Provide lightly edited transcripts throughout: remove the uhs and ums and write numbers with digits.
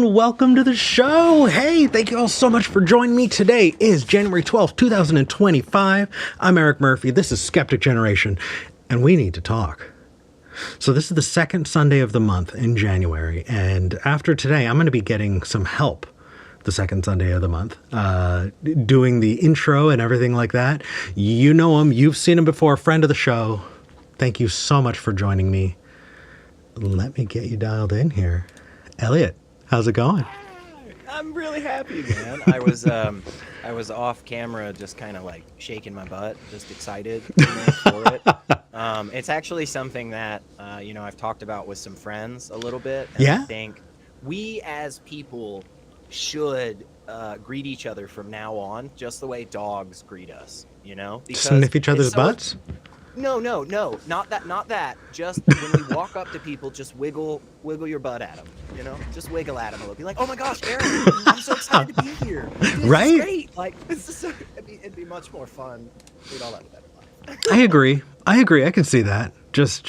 and welcome to the show. Hey, thank you all so much for joining me. Today is January 12th, 2025. I'm Eric Murphy. This is Skeptic Generation, and we need to talk. So this is the second Sunday of the month in January, and after today, I'm going to be getting some help the second Sunday of the month, doing the intro and everything like that. You know him. You've seen him before. Friend of the show. Thank you so much for joining me. Let me get you dialed in here. Elliot, how's it going? I'm really happy, man. I was off camera just kind of like shaking my butt, just excited for it. It's actually something that, I've talked about with some friends a little bit. And Yeah? I think we as people should greet each other from now on just the way dogs greet us, Because Sniff each other's butts? No, not that. Just when we walk up to people, just wiggle your butt at them, Just wiggle at them a little. Be like, oh my gosh, Aaron, I'm so excited to be here. This right? is great. Like, this is it'd be much more fun. We'd all have a better life. I agree. I can see that. Just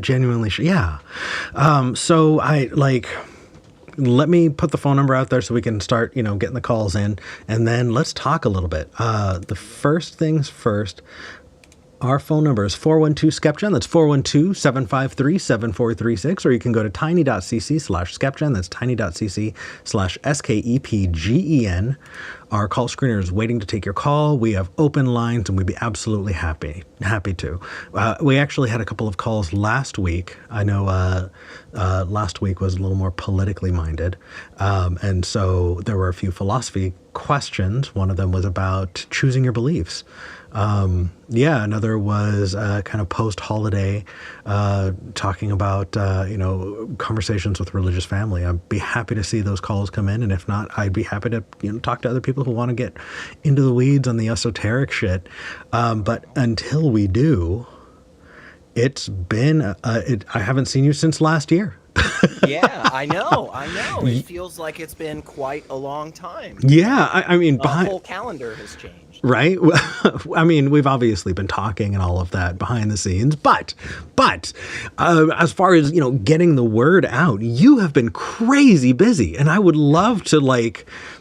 genuinely, yeah. So let me put the phone number out there so we can start, getting the calls in, and then let's talk a little bit. The first things first. Our phone number is 412-SKEPGEN. That's 412-753-7436. Or you can go to tiny.cc/SKEPGEN. That's tiny.cc/SKEPGEN. Our call screener is waiting to take your call. We have open lines, and we'd be absolutely happy to. We actually had a couple of calls last week. I know last week was a little more politically minded. And so there were a few philosophy questions. One of them was about choosing your beliefs. Another was kind of post-holiday, talking about, conversations with religious family. I'd be happy to see those calls come in. And if not, I'd be happy to, talk to other people who want to get into the weeds on the esoteric shit. But until we do, it's been, I haven't seen you since last year. Yeah, I know. It feels like it's been quite a long time. Yeah, I mean, the whole calendar has changed. Right? I mean, we've obviously been talking and all of that behind the scenes, but as far as, getting the word out, you have been crazy busy, and I would love to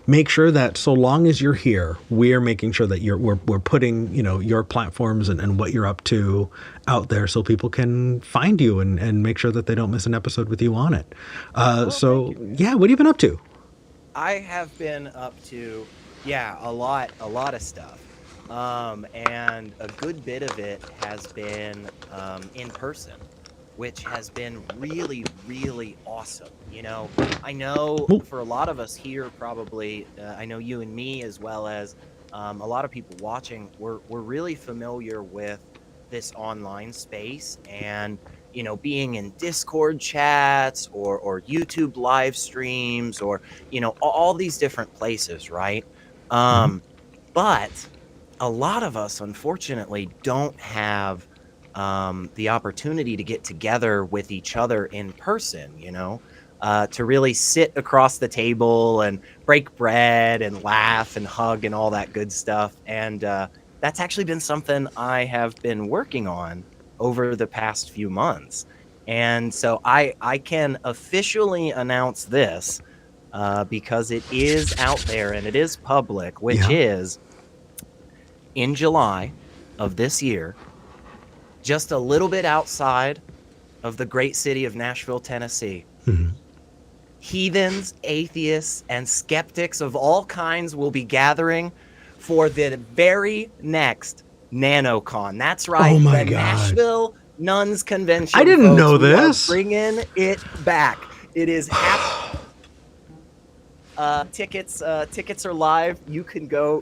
make sure that so long as you're here, we're making sure that we're putting, your platforms and what you're up to out there so people can find you and make sure that they don't miss an episode with you on it. Yeah, what have you been up to? I have been up to, a lot of stuff. And a good bit of it has been in person, which has been really, really awesome. I know for a lot of us here, probably, I know you and me, as well as a lot of people watching, we're really familiar with this online space and, being in Discord chats or YouTube live streams or, all these different places, right? But a lot of us, unfortunately, don't have the opportunity to get together with each other in person, to really sit across the table and break bread and laugh and hug and all that good stuff. And that's actually been something I have been working on over the past few months. And so I can officially announce this because it is out there and it is public, which is in July of this year, just a little bit outside of the great city of Nashville, Tennessee. Mm-hmm. Heathens, atheists, and skeptics of all kinds will be gathering for the very next NanoCon. That's right. Oh my the God. Nashville Nuns Convention. I didn't folks. know this. We are bringing it back. It is tickets are live. You can go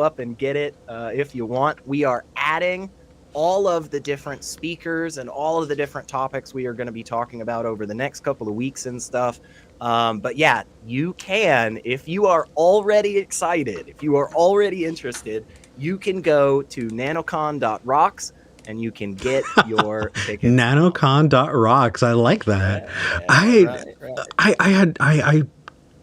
up and get it if you want. We are adding all of the different speakers and all of the different topics we are going to be talking about over the next couple of weeks and stuff. But yeah, you can, if you are already excited, if you are already interested, you can go to nanocon.rocks and you can get your tickets. Nanocon.rocks. I like that. Right. I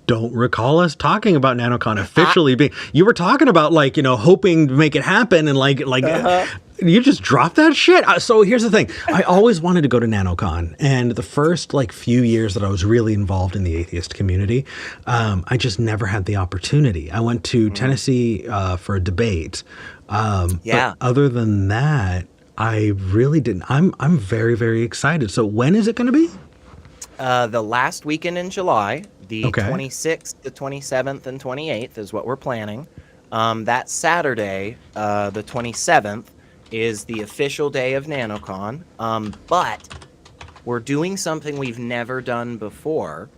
don't recall us talking about NanoCon officially being. You were talking about hoping to make it happen and You just dropped that shit? So here's the thing. I always wanted to go to NanoCon. And the first few years that I was really involved in the atheist community, I just never had the opportunity. I went to Tennessee for a debate. But other than that, I really didn't. I'm very, very excited. So when is it going to be? The last weekend in July, the 26th, the 27th, and 28th is what we're planning. That Saturday, the 27th, is the official day of NanoCon. But we're doing something we've never done before,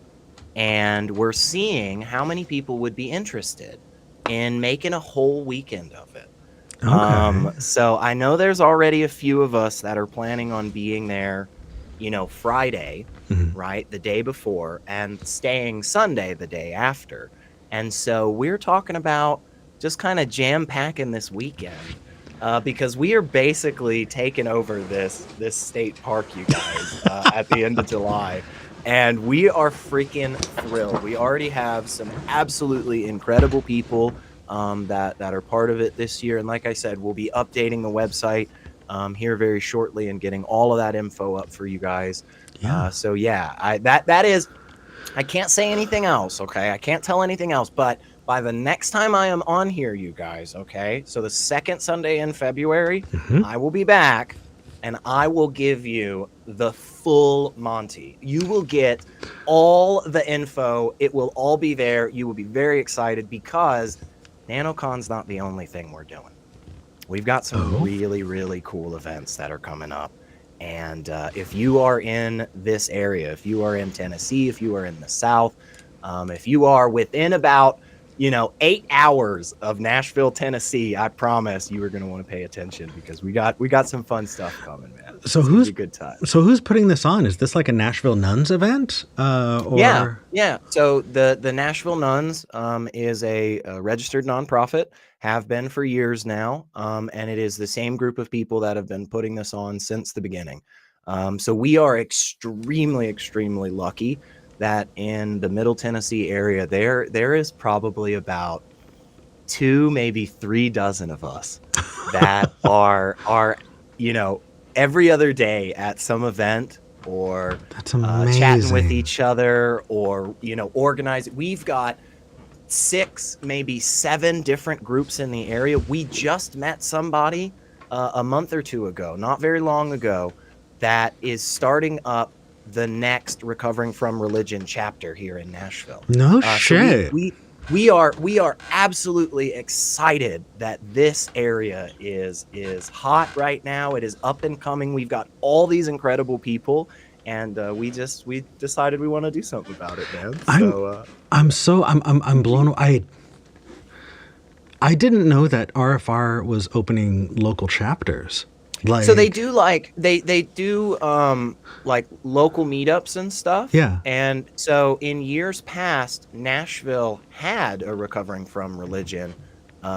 and we're seeing how many people would be interested in making a whole weekend of it. So I know there's already a few of us that are planning on being there, Friday, right, the day before, and staying Sunday the day after. And so we're talking about just kind of jam-packing this weekend. Because we are basically taking over this state park, you guys, at the end of July. And we are freaking thrilled. We already have some absolutely incredible people that are part of it this year. And like I said, we'll be updating the website here very shortly and getting all of that info up for you guys. That is, I can't say anything else, okay? I can't tell anything else, but by the next time I am on here, you guys, okay? So the second Sunday in February, I will be back, and I will give you the full Monty. You will get all the info. It will all be there. You will be very excited because NanoCon's not the only thing we're doing. We've got some really, really cool events that are coming up. And if you are in this area, if you are in Tennessee, if you are in the South, if you are within about 8 hours of Nashville, Tennessee, I promise you are going to want to pay attention because we got some fun stuff coming, man. So who's a good time? So who's putting this on? Is this like a Nashville Nuns event? Yeah. So the Nashville Nuns is a registered nonprofit, have been for years now, and it is the same group of people that have been putting this on since the beginning. So we are extremely, extremely lucky that in the Middle Tennessee area, there is probably about 2, maybe 3 dozen of us that are every other day at some event or chatting with each other or organizing. We've got 6, maybe 7 different groups in the area. We just met somebody a month or 2 ago, not very long ago, that is starting up the next Recovering from Religion chapter here in Nashville. No shit. So we are absolutely excited that this area is hot right now. It is up and coming. We've got all these incredible people, and we decided we want to do something about it, man. I'm blown away. I didn't know that RFR was opening local chapters. So they do they do local meetups and stuff. Yeah. And so in years past, Nashville had a Recovering from Religion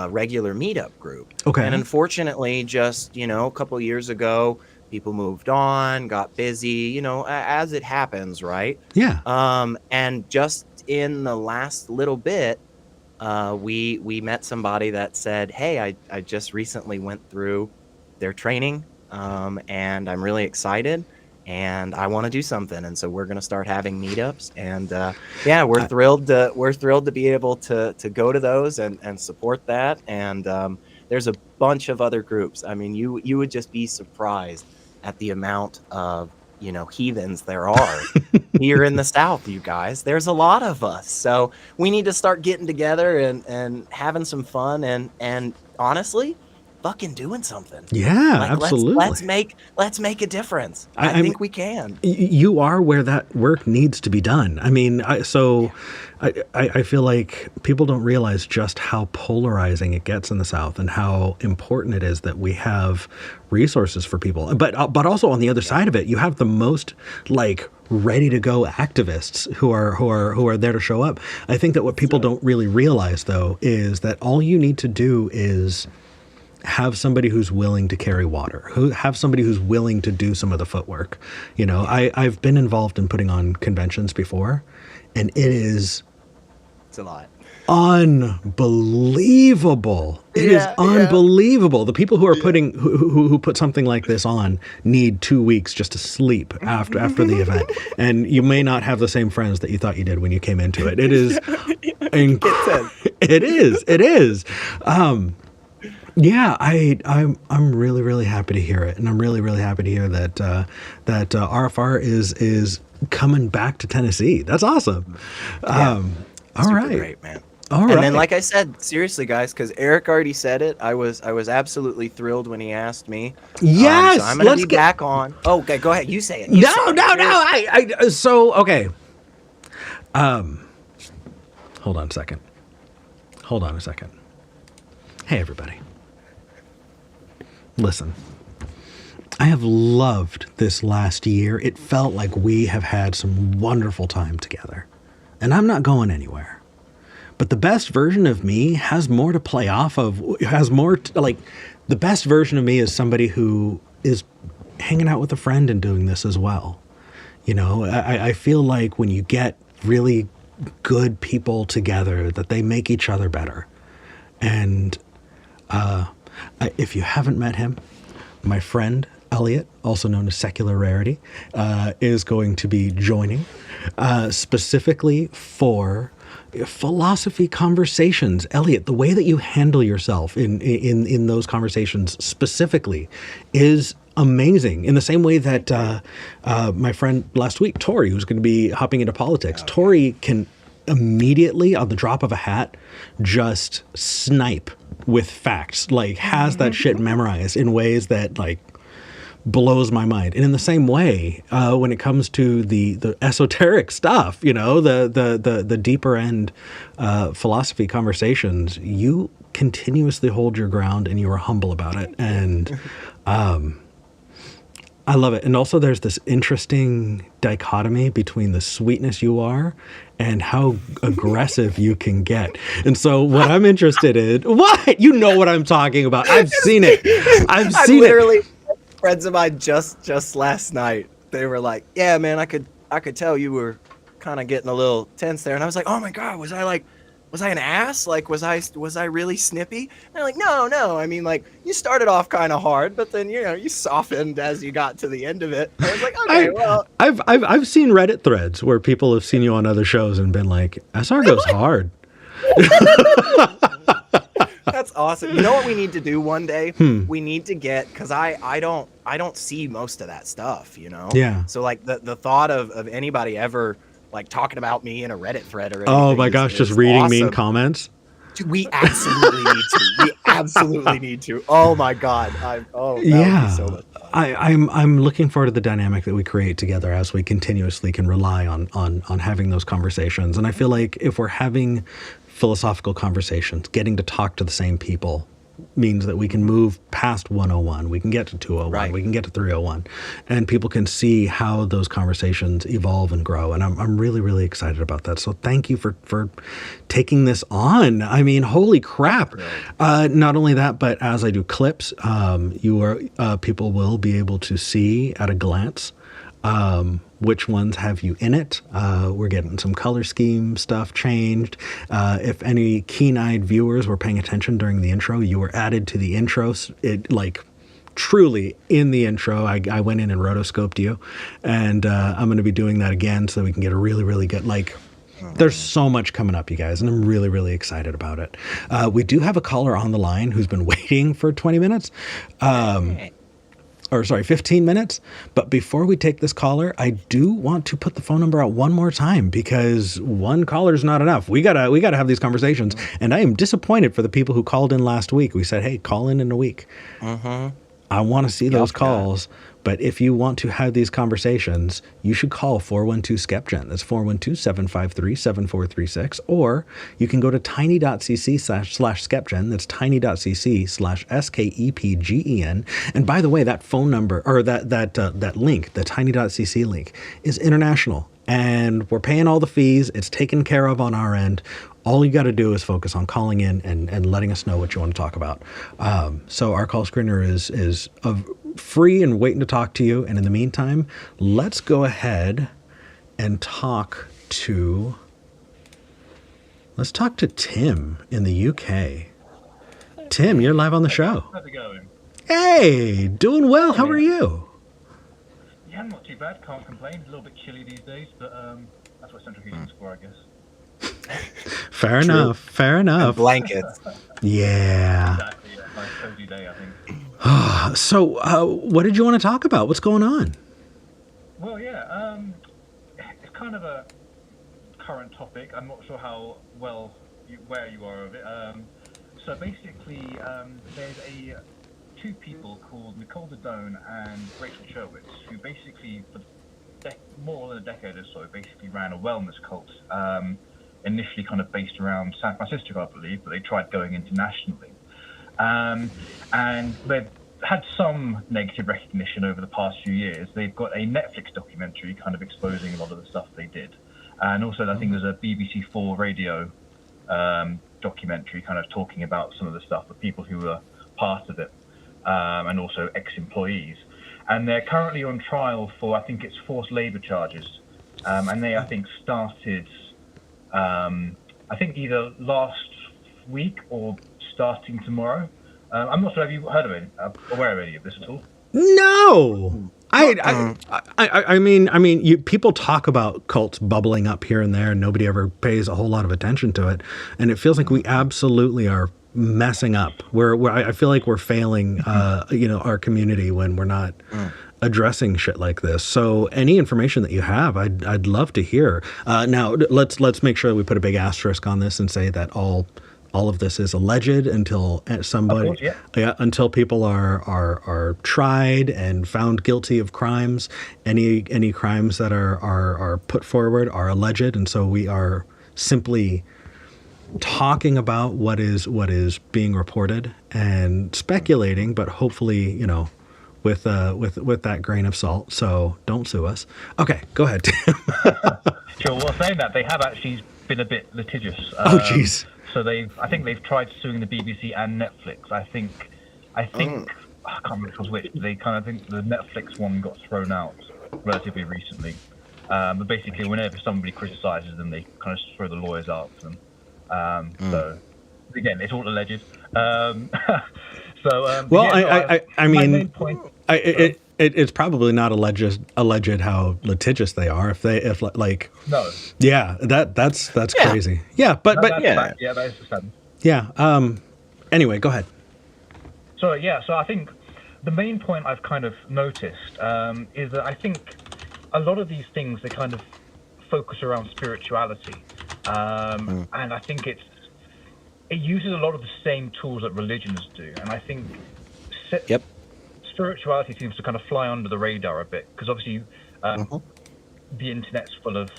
regular meetup group. Okay. And unfortunately, just a couple of years ago, people moved on, got busy, as it happens, right? Yeah. And just in the last little bit, we met somebody that said, "Hey, I just recently went through their training, and I'm really excited, and I want to do something." And so we're going to start having meetups, and we're thrilled to be able to go to those and support that. And there's a bunch of other groups. I mean, you would just be surprised at the amount of heathens there are here in the South, you guys. There's a lot of us, so we need to start getting together and having some fun and honestly fucking doing something. Yeah, absolutely. Let's make a difference. I think we can. You are where that work needs to be done. I mean, I feel like people don't realize just how polarizing it gets in the South and how important it is that we have resources for people. But also on the other side of it, you have the most ready to go activists who are there to show up. I think that what people don't really realize though is that all you need to do is have somebody who's willing to carry water, have somebody who's willing to do some of the footwork. I've been involved in putting on conventions before, and it is It's a lot. Unbelievable. It is unbelievable. The people who are putting who put something like this on need 2 weeks just to sleep after the event. And you may not have the same friends that you thought you did when you came into it. It is it is. Yeah, I'm really, really happy to hear it, and I'm really, really happy to hear that RFR is coming back to Tennessee. That's awesome. All right, great, man. All right. And then, like I said, seriously, guys, because Eric already said it, I was absolutely thrilled when he asked me. Yes, so I'm gonna be back on. Oh, okay, go ahead. You say it. No. So okay. Hold on a second. Hey, everybody. Listen, I have loved this last year. It felt like we have had some wonderful time together, and I'm not going anywhere. But the best version of me has more to play off of, the best version of me is somebody who is hanging out with a friend and doing this as well. You know, I feel like when you get really good people together, that they make each other better. And if you haven't met him, my friend Elliot, also known as Secular Rarity, is going to be joining specifically for philosophy conversations. Elliot, the way that you handle yourself in those conversations specifically is amazing. In the same way that my friend last week, Tori, who's going to be hopping into politics, Tori can immediately, on the drop of a hat, just snipe with facts, like has that shit memorized in ways that like blows my mind. And in the same way, when it comes to the esoteric stuff, you know, the deeper end philosophy conversations, you continuously hold your ground and you are humble about it. And I love it. And also there's this interesting dichotomy between the sweetness you are and how aggressive you can get. And so what I'm interested in, what? You know what I'm talking about. I've seen it. I've seen it. Friends of mine just last night, they were like, yeah, man, I could tell you were kind of getting a little tense there. And I was like, oh my God, was I an ass? Like, was I really snippy? And they're like, no. I mean, like, you started off kind of hard, but then, you know, you softened as you got to the end of it. And I was like, okay, well. I've seen Reddit threads where people have seen you on other shows and been like, SR goes hard. That's awesome. You know what we need to do one day? We need to get, because I don't see most of that stuff, you know? Yeah. So like the thought of anybody ever like talking about me in a Reddit thread or anything. Oh my gosh, just reading mean comments. Dude, we absolutely need to. We absolutely need to. Oh my God. Yeah. So much fun. I'm looking forward to the dynamic that we create together as we continuously can rely on having those conversations. And I feel like if we're having philosophical conversations, getting to talk to the same people means that we can move past 101, we can get to 201, right. We can get to 301, and people can see how those conversations evolve and grow. And I'm really, really excited about that. So thank you for taking this on. I mean, holy crap. Not only that, but as I do clips, people will be able to see at a glance which ones have you in it. We're getting some color scheme stuff changed. If any keen-eyed viewers were paying attention during the intro, you were added to the intro. It like truly in the intro, I went in and rotoscoped you, and I'm going to be doing that again so we can get a really, really good, like, there's so much coming up, you guys, and I'm really, really excited about it. We do have a caller on the line who's been waiting for 20 minutes. 15 minutes. But before we take this caller, I do want to put the phone number out one more time, because one caller is not enough. We gotta have these conversations. And I am disappointed for the people who called in last week. We said, hey, call in a week. I want to see those calls. But if you want to have these conversations, you should call 412-SKEPGEN. That's 412-753-7436. Or you can go to tiny.cc/SKEPGEN. That's tiny.cc/SKEPGEN. And by the way, that phone number, or that link, the tiny.cc link, is international. And we're paying all the fees. It's taken care of on our end. All you got to do is focus on calling in and letting us know what you want to talk about. So our call screener is free and waiting to talk to you. And in the meantime, let's go ahead and talk to Let's talk to Tim in the UK. Tim, you're live on the show. How's it going? Hey, doing well. How are you? Yeah, not too bad. Can't complain. A little bit chilly these days, but that's what central heating's for, I guess. Fair enough. Fair enough. And blankets. Yeah. Exactly. Yeah. Nice cozy day, I think. So, what did you want to talk about? What's going on? Well, yeah. It's kind of a current topic. I'm not sure how well where you are of it. So basically, there's two people called Nicole Dodone and Rachel Sherwitz, who basically, for more than a decade or so, basically ran a wellness cult. Initially kind of based around San Francisco, I believe, but they tried going internationally. And they've had some negative recognition over the past few years. They've got a Netflix documentary kind of exposing a lot of the stuff they did. And also, I think there's a BBC 4 radio documentary kind of talking about some of the stuff, the people who were part of it, and also ex-employees. And they're currently on trial for, I think it's forced labor charges. And they, I think, started, I think either last week or starting tomorrow. I'm not sure, have you heard of it, aware of any of this at all? No. I mean, people talk about cults bubbling up here and there, and nobody ever pays a whole lot of attention to it. And it feels like we absolutely are messing up. I feel like we're failing, our community when we're not addressing shit like this. So any information that you have, I'd love to hear. Now let's make sure that we put a big asterisk on this and say that all of this is alleged until somebody, Of course, yeah. Until people are tried and found guilty of crimes. Any crimes that are put forward are alleged, and so we are simply talking about what is being reported and speculating, but hopefully, with that grain of salt. So don't sue us. Okay, go ahead, Tim. Sure. Well, saying that, they have actually been a bit litigious. Oh, jeez. So I think they've tried suing the BBC and Netflix. I think I can't remember which was which. But they kind of think the Netflix one got thrown out relatively recently. But basically, whenever somebody criticizes them, they kind of throw the lawyers out for them. So again, it's all alleged. Well, I mean, my main point. It's probably not alleged how litigious they are. If No. Yeah, that's crazy. Yeah, but Yeah, that is the same. Yeah. Anyway, go ahead. So I think the main point I've kind of noticed is that I think a lot of these things, they kind of focus around spirituality, and I think it uses a lot of the same tools that religions do, and I think spirituality seems to kind of fly under the radar a bit, because obviously the internet's full of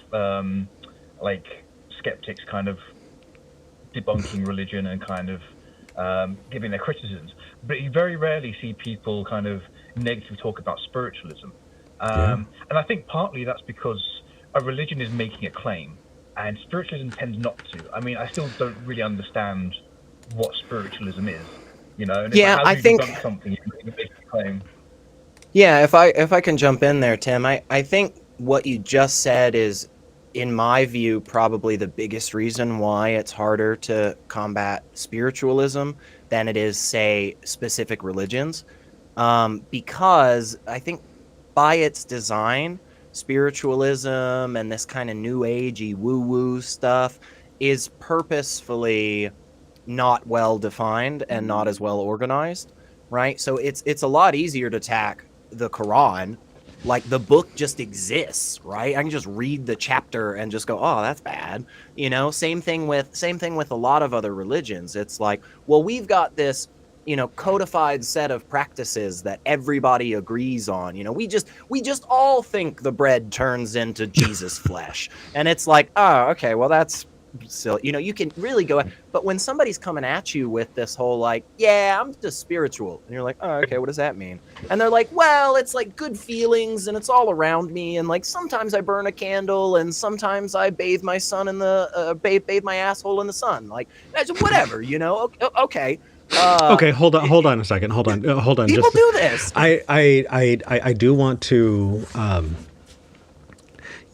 skeptics kind of debunking religion and kind of giving their criticisms, but you very rarely see people kind of negatively talk about spiritualism. And I think partly that's because a religion is making a claim and spiritualism tends not to. I mean, I still don't really understand what spiritualism is, and I think something you make a basic claim. Yeah, if I can jump in there, Tim, I think what you just said is, in my view, probably the biggest reason why it's harder to combat spiritualism than it is, say, specific religions. Because I think by its design, spiritualism and this kind of new agey woo-woo stuff is purposefully not well defined and not as well organized, right? So it's a lot easier to attack the Quran. Like, the book just exists, right? I can just read the chapter and just go, oh, that's bad. Same thing with a lot of other religions. It's like, well, we've got this, codified set of practices that everybody agrees on. We just all think the bread turns into Jesus flesh. And it's like, oh, okay, well, that's silly. You can really go, but when somebody's coming at you with this whole like, yeah, I'm just spiritual, and you're like, oh, okay, what does that mean? And they're like, well, it's like good feelings and it's all around me, and like sometimes I burn a candle and sometimes I bathe my son in the bathe my asshole in the sun, like whatever, okay. Okay, hold on a second. Hold on. People do this. I do want to.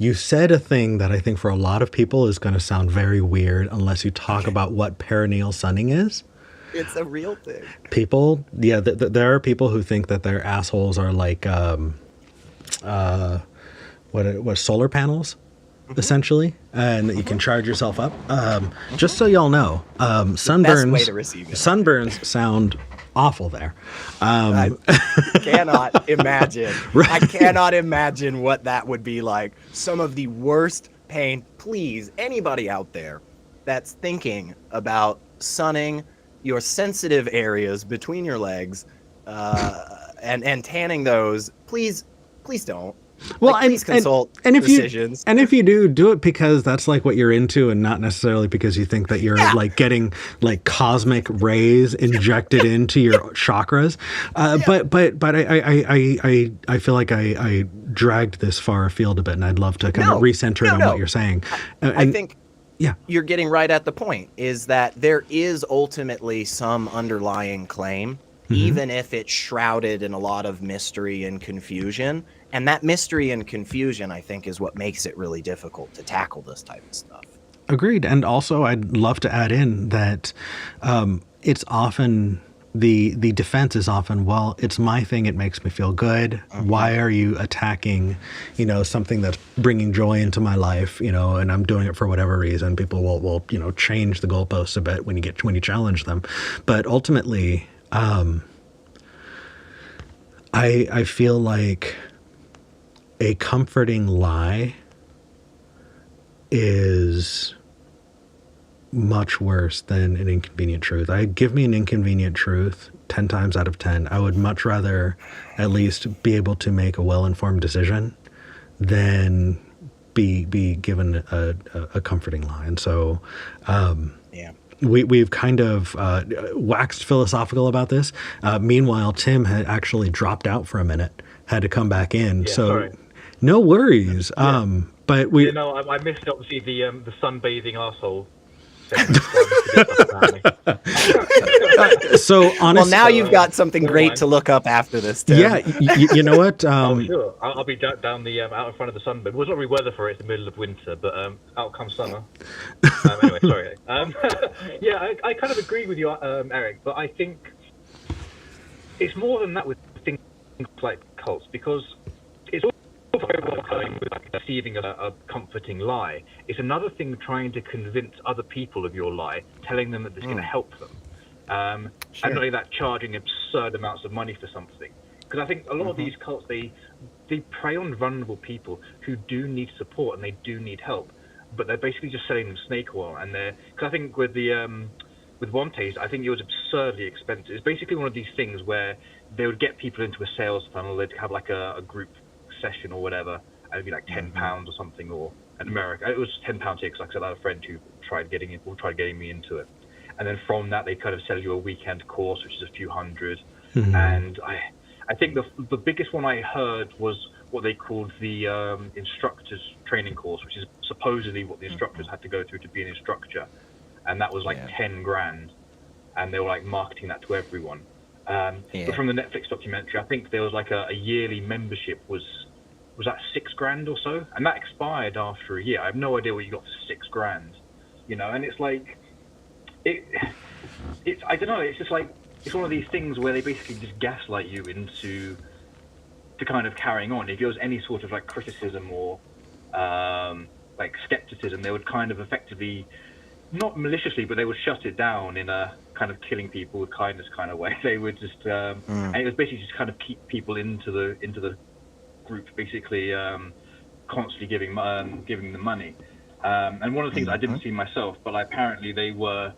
You said a thing that I think for a lot of people is going to sound very weird unless you talk about what perineal sunning is. It's a real thing. People, yeah, there are people who think that their assholes are like what solar panels, essentially, and that you can charge yourself up. Just so y'all know, Best way to receive it. sunburns sound awful there. I cannot imagine. Right. I cannot imagine what that would be like. Some of the worst pain. Please, anybody out there that's thinking about sunning your sensitive areas between your legs and tanning those, please don't. Well, like, please consult and if physicians. if you do it because that's like what you're into, and not necessarily because you think that you're like getting like cosmic rays injected into your chakras. But I feel like I dragged this far afield a bit, and I'd love to kind of recenter it on what you're saying. I think yeah, you're getting right at the point, is that there is ultimately some underlying claim, even if it's shrouded in a lot of mystery and confusion. And that mystery and confusion, I think, is what makes it really difficult to tackle this type of stuff. Agreed. And also, I'd love to add in that it's often the defense is often, well, it's my thing. It makes me feel good. Why are you attacking, something that's bringing joy into my life, and I'm doing it for whatever reason. People will change the goalposts a bit when you challenge them. But ultimately, I feel like a comforting lie is much worse than an inconvenient truth. Give me an inconvenient truth 10 times out of 10. I would much rather at least be able to make a well-informed decision than be given a comforting lie. And so, we've kind of waxed philosophical about this. Meanwhile, Tim had actually dropped out for a minute, had to come back in. Yeah, so sorry. No worries. But we, I missed obviously the sunbathing arsehole. So honestly, well, now you've got something great to look up after this, Tim. Yeah, you know what? Oh, sure. I'll be down the out in front of the sunbed. Well, it's not really weather for it. It's the middle of winter, but out comes summer. Anyway, sorry. I kind of agree with you, Eric, but I think it's more than that with things like cults, because it's all very well going with like receiving a comforting lie. It's another thing trying to convince other people of your lie, telling them that it's going to help them. And not only that, charging absurd amounts of money for something. Because I think a lot of these cults, they prey on vulnerable people who do need support and they do need help, but they're basically just selling them snake oil. And because I think with One Taste, I think it was absurdly expensive. It's basically one of these things where they would get people into a sales funnel. They'd have like a group session or whatever, and it'd be like £10 or something, or in America it was £10 here, because like I said, I had a friend who tried getting me into it. And then from that, they kind of sell you a weekend course, which is a few hundred. And I think the biggest one I heard was what they called the instructors training course, which is supposedly what the instructors had to go through to be an instructor. And that was like 10 grand. And they were like marketing that to everyone. But from the Netflix documentary, I think there was like a yearly membership was that 6 grand or so? And that expired after a year. I have no idea what you got for 6 grand, and it's like, it's I don't know, it's just like, it's one of these things where they basically just gaslight you into kind of carrying on. If there was any sort of like criticism or like skepticism, they would kind of effectively, not maliciously, but they would shut it down in a kind of killing people with kindness kind of way. They would just and it was basically just kind of keep people into the group, basically constantly giving them money. And one of the things I didn't see myself, but apparently they were,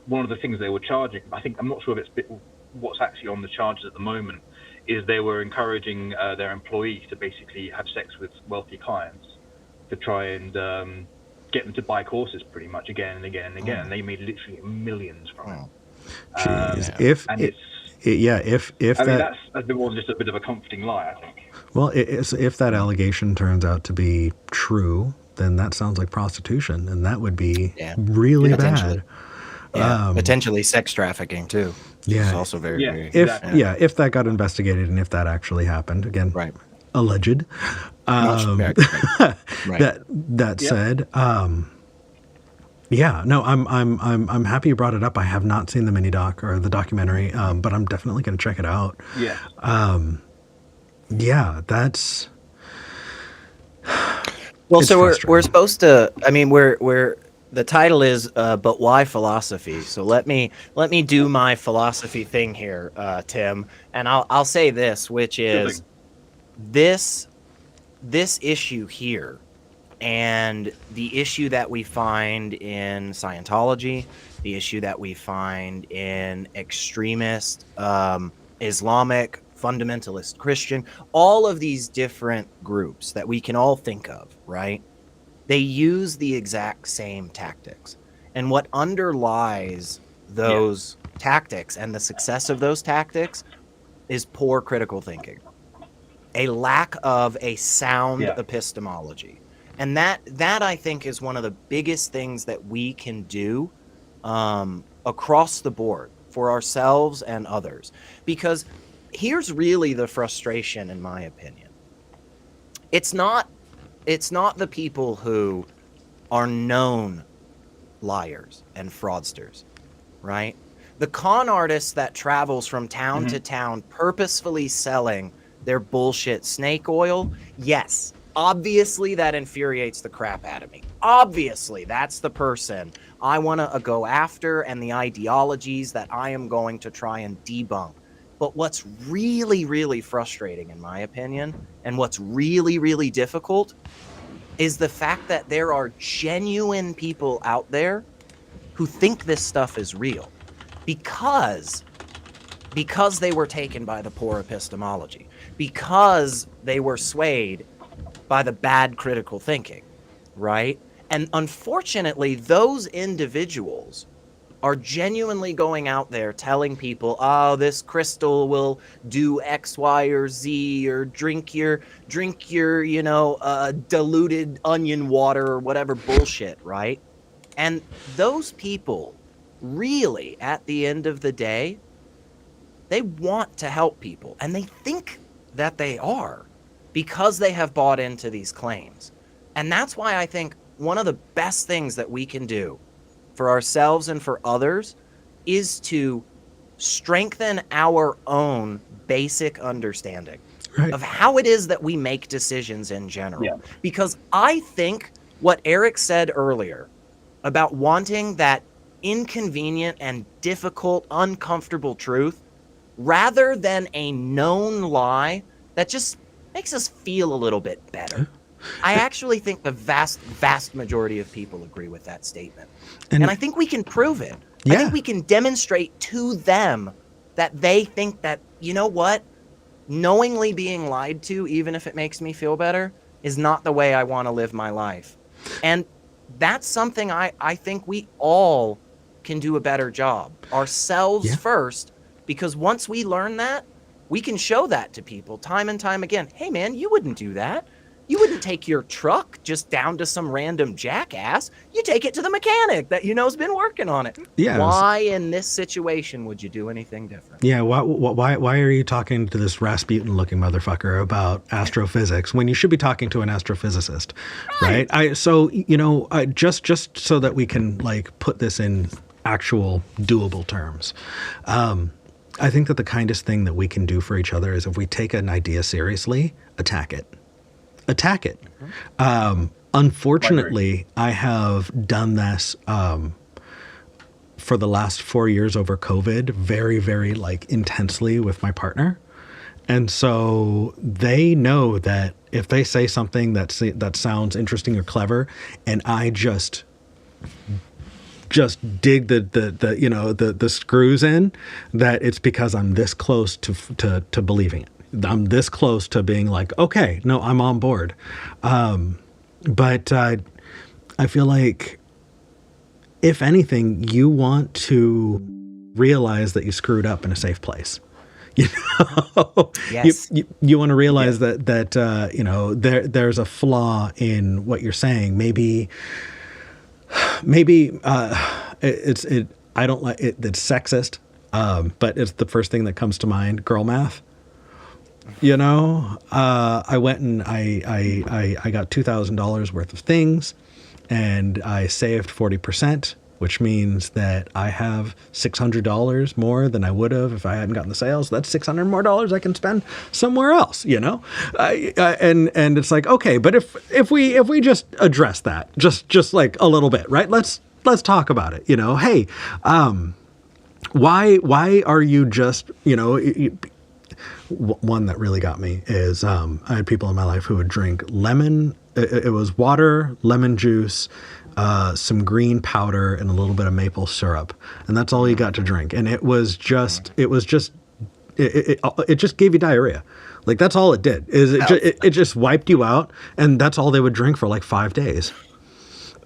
one of the things they were charging, I'm not sure if it's what's actually on the charges at the moment, is they were encouraging their employees to basically have sex with wealthy clients to try and get them to buy courses pretty much again and again and again. And they made literally millions from it. Jeez. That's been more than just a bit of a comforting lie, I think. Well, if that allegation turns out to be true, then that sounds like prostitution, and that would be really bad. Potentially sex trafficking too. Yeah, it's also very if that got investigated and if that actually happened again. Right. alleged. Right. That said, yeah, no, I'm happy you brought it up. I have not seen the mini doc or the documentary, but I'm definitely going to check it out. Yeah. Yeah, that's. Well, It's so we're frustrating. supposed to. I mean, we're the title is "But Why Philosophy." So let me do my philosophy thing here, Tim, and I'll say this, which Sure is thing. this issue here, and the issue that we find in Scientology, the issue that we find in extremist Islamic, fundamentalist Christian, all of these different groups that we can all think of, right? They use the exact same tactics. And what underlies those tactics and the success of those tactics is poor critical thinking, a lack of a sound epistemology. And that I think is one of the biggest things that we can do across the board for ourselves and others. Because here's really the frustration, in my opinion. It's not the people who are known liars and fraudsters, right? The con artist that travels from town to town purposefully selling their bullshit snake oil, yes, obviously that infuriates the crap out of me. Obviously, that's the person I want to go after and the ideologies that I am going to try and debunk. But what's really, really frustrating, in my opinion, and what's really, really difficult is the fact that there are genuine people out there who think this stuff is real because they were taken by the poor epistemology, because they were swayed by the bad critical thinking, right? And unfortunately, those individuals are genuinely going out there telling people, oh, this crystal will do X, Y, or Z, or drink your diluted onion water or whatever bullshit, right? And those people really, at the end of the day, they want to help people, and they think that they are because they have bought into these claims. And that's why I think one of the best things that we can do for ourselves and for others is to strengthen our own basic understanding of how it is that we make decisions in general. Yeah. Because I think what Eric said earlier about wanting that inconvenient and difficult, uncomfortable truth rather than a known lie that just makes us feel a little bit better. I actually think the vast majority of people agree with that statement. And I think we can prove it. I think we can demonstrate to them that they think that, you know what, knowingly being lied to, even if it makes me feel better, is not the way I want to live my life. And that's something I think we all can do a better job. Ourselves first, because once we learn that, we can show that to people time and time again. Hey, man, you wouldn't do that. You wouldn't take your truck just down to some random jackass. You take it to the mechanic that you know's been working on it. Yeah. Why in this situation would you do anything different? Yeah. Why are you talking to this Rasputin-looking motherfucker about astrophysics when you should be talking to an astrophysicist, right? Just so that we can like put this in actual doable terms. I think that the kindest thing that we can do for each other is if we take an idea seriously, attack it. Unfortunately, I have done this for the last 4 years over COVID very, very like intensely with my partner. And so they know that if they say something that sounds interesting or clever, and I just dig the screws in, that it's because I'm this close to believing it. I'm this close to being like, okay, no, I'm on board. But I feel like, if anything, you want to realize that you screwed up in a safe place. You know, yes. you want to realize that there's a flaw in what you're saying. Maybe it's sexist, but it's the first thing that comes to mind. Girl math. You know, I went and I got $2,000 worth of things, and I saved 40%, which means that I have $600 more than I would have if I hadn't gotten the sales. That's $600 more I can spend somewhere else, you know. And it's like, okay, but if we just address that just like a little bit, right? Let's talk about it. You know, hey, why are you just, you know. One that really got me is I had people in my life who would drink lemon. It was water, lemon juice, some green powder, and a little bit of maple syrup, and that's all you got to drink. And it just gave you diarrhea. Like, that's all it did. It just wiped you out, and that's all they would drink for like 5 days.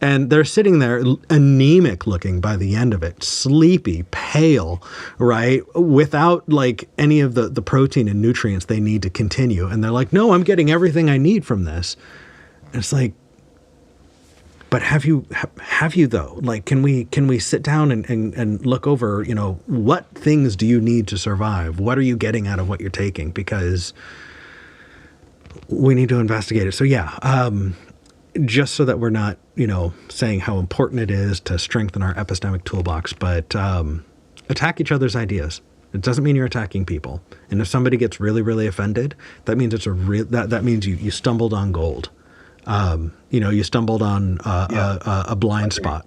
And they're sitting there anemic looking by the end of it, sleepy, pale, right? Without like any of the protein and nutrients they need to continue. And they're like, no, I'm getting everything I need from this. And it's like, but have you though? Like, can we sit down and look over, you know, what things do you need to survive? What are you getting out of what you're taking? Because we need to investigate it. So yeah, just so that we're not, you know, saying how important it is to strengthen our epistemic toolbox, but attack each other's ideas. It doesn't mean you're attacking people. And if somebody gets really, really offended, that means that means you stumbled on gold. You know, you stumbled on a blind spot.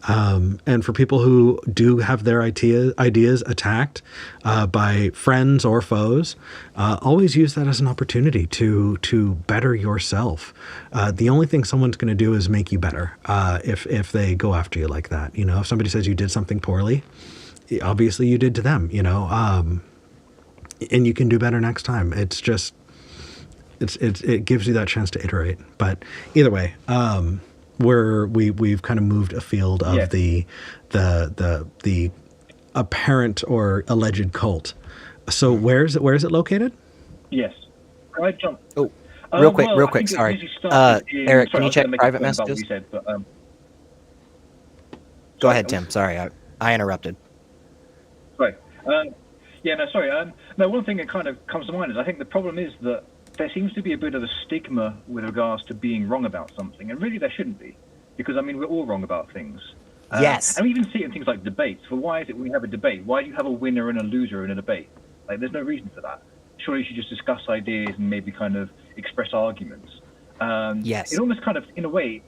And for people who do have their ideas attacked by friends or foes, always use that as an opportunity to better yourself. The only thing someone's going to do is make you better if they go after you like that. You know, if somebody says you did something poorly, obviously you did to them. You know, and you can do better next time. It's just it gives you that chance to iterate. But either way. We've kind of moved afield of the apparent or alleged cult. So where is it located? Yes. Can I jump? Oh, real quick. Sorry, Eric. Can you check private messages? Go ahead, Tim. Sorry, I interrupted. Right. Yeah. No. Sorry. No. One thing that kind of comes to mind is I think the problem is that there seems to be a bit of a stigma with regards to being wrong about something, and really there shouldn't be, because I mean we're all wrong about things. Yes. And we even see it in things like debates. Well, why is it when we have a debate? Why do you have a winner and a loser in a debate? Like, there's no reason for that. Surely you should just discuss ideas and maybe kind of express arguments. Yes. It almost kind of, in a way,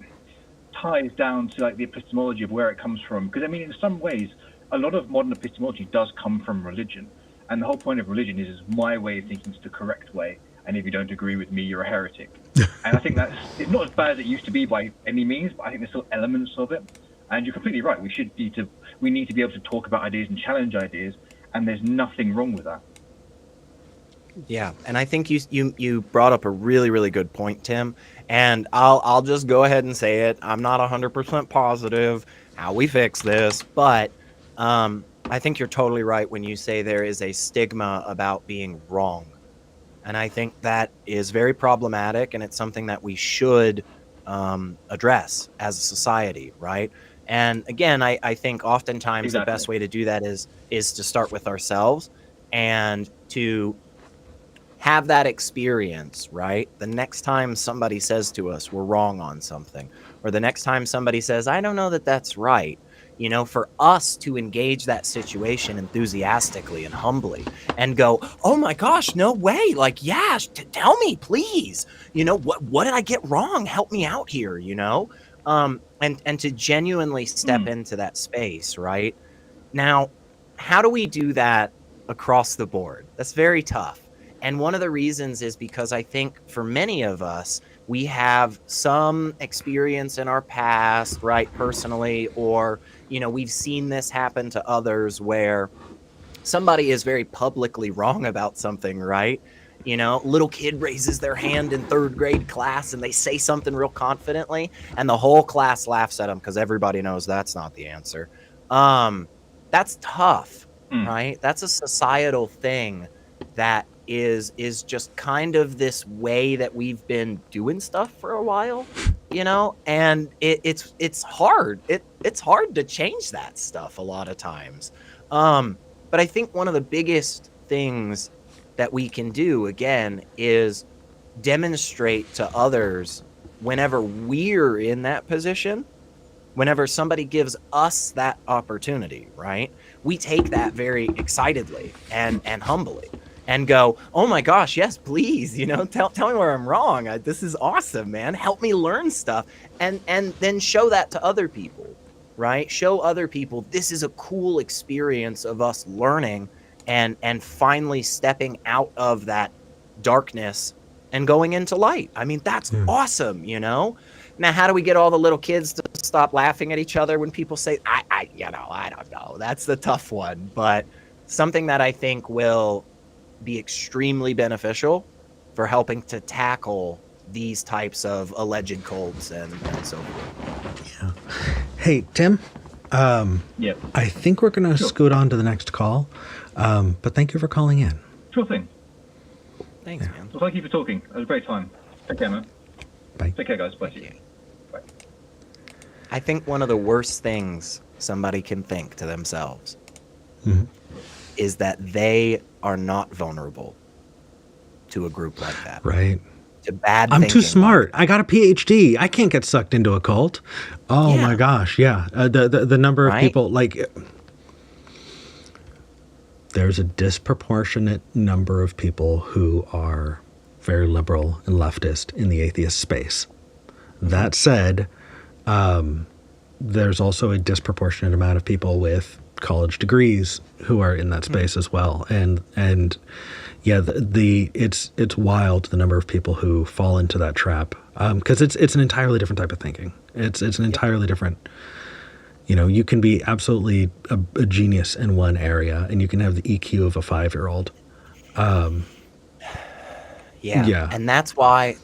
ties down to like the epistemology of where it comes from. Because I mean, in some ways, a lot of modern epistemology does come from religion, and the whole point of religion is my way of thinking is the correct way. And if you don't agree with me, you're a heretic. And I think it's not as bad as it used to be by any means, but I think there's still elements of it. And you're completely right. We need to be able to talk about ideas and challenge ideas, and there's nothing wrong with that. Yeah, and I think you brought up a really, really good point, Tim. And I'll just go ahead and say it. I'm not 100% positive how we fix this, but I think you're totally right when you say there is a stigma about being wrong. And I think that is very problematic, and it's something that we should address as a society, right? And again, I think oftentimes the best way to do that is to start with ourselves and to have that experience, right? The next time somebody says to us, we're wrong on something, or the next time somebody says, I don't know that that's right, you know, for us to engage that situation enthusiastically and humbly and go, oh my gosh, no way. Like, yeah, tell me, please. You know, what did I get wrong? Help me out here, you know? And to genuinely step into that space, right? Now, how do we do that across the board? That's very tough. And one of the reasons is because I think for many of us, we have some experience in our past, right, personally, or, you know, we've seen this happen to others where somebody is very publicly wrong about something, right? You know, little kid raises their hand in third grade class and they say something real confidently and the whole class laughs at them because everybody knows that's not the answer. That's tough, right? That's a societal thing that is just kind of this way that we've been doing stuff for a while, you know, and it's hard. It's hard to change that stuff a lot of times. But I think one of the biggest things that we can do, again, is demonstrate to others whenever we're in that position, whenever somebody gives us that opportunity, right? We take that very excitedly and humbly and go, oh my gosh, yes, please, tell me where I'm wrong. This is awesome, man. Help me learn stuff. And then show that to other people, right? Show other people this is a cool experience of us learning and finally stepping out of that darkness and going into light. I mean, that's awesome, Now, how do we get all the little kids to stop laughing at each other when people say, I don't know. That's the tough one. But something that I think will be extremely beneficial for helping to tackle these types of alleged cults and so forth. Yeah. Hey, Tim. Yep. I think we're going to scoot on to the next call. But thank you for calling in. Sure thing. Thanks, man. Well, thank you for talking. It was a great time. Take care, man. Bye. Take care, guys. Bless you. Bye. I think one of the worst things somebody can think to themselves is that they are not vulnerable to a group like that. Right. To bad I'm too thinking. smart. I got a PhD. I can't get sucked into a cult. Oh Yeah. my gosh. Yeah. The number of Right? people, like, there's a disproportionate number of people who are very liberal and leftist in the atheist space. That said, there's also a disproportionate amount of people with college degrees who are in that space as well. And yeah, it's wild, the number of people who fall into that trap. Because it's an entirely different type of thinking. It's an entirely different, you can be absolutely a genius in one area and you can have the EQ of a 5-year-old. Yeah. And that's why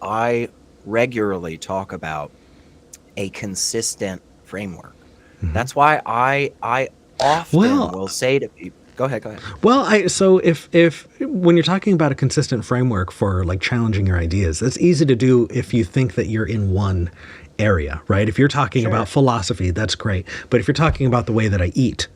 I regularly talk about a consistent framework. That's why I often will say to people, go ahead. Well, so if when you're talking about a consistent framework for like challenging your ideas, that's easy to do if you think that you're in one area, right? If you're talking about philosophy, that's great. But if you're talking about the way that I eat,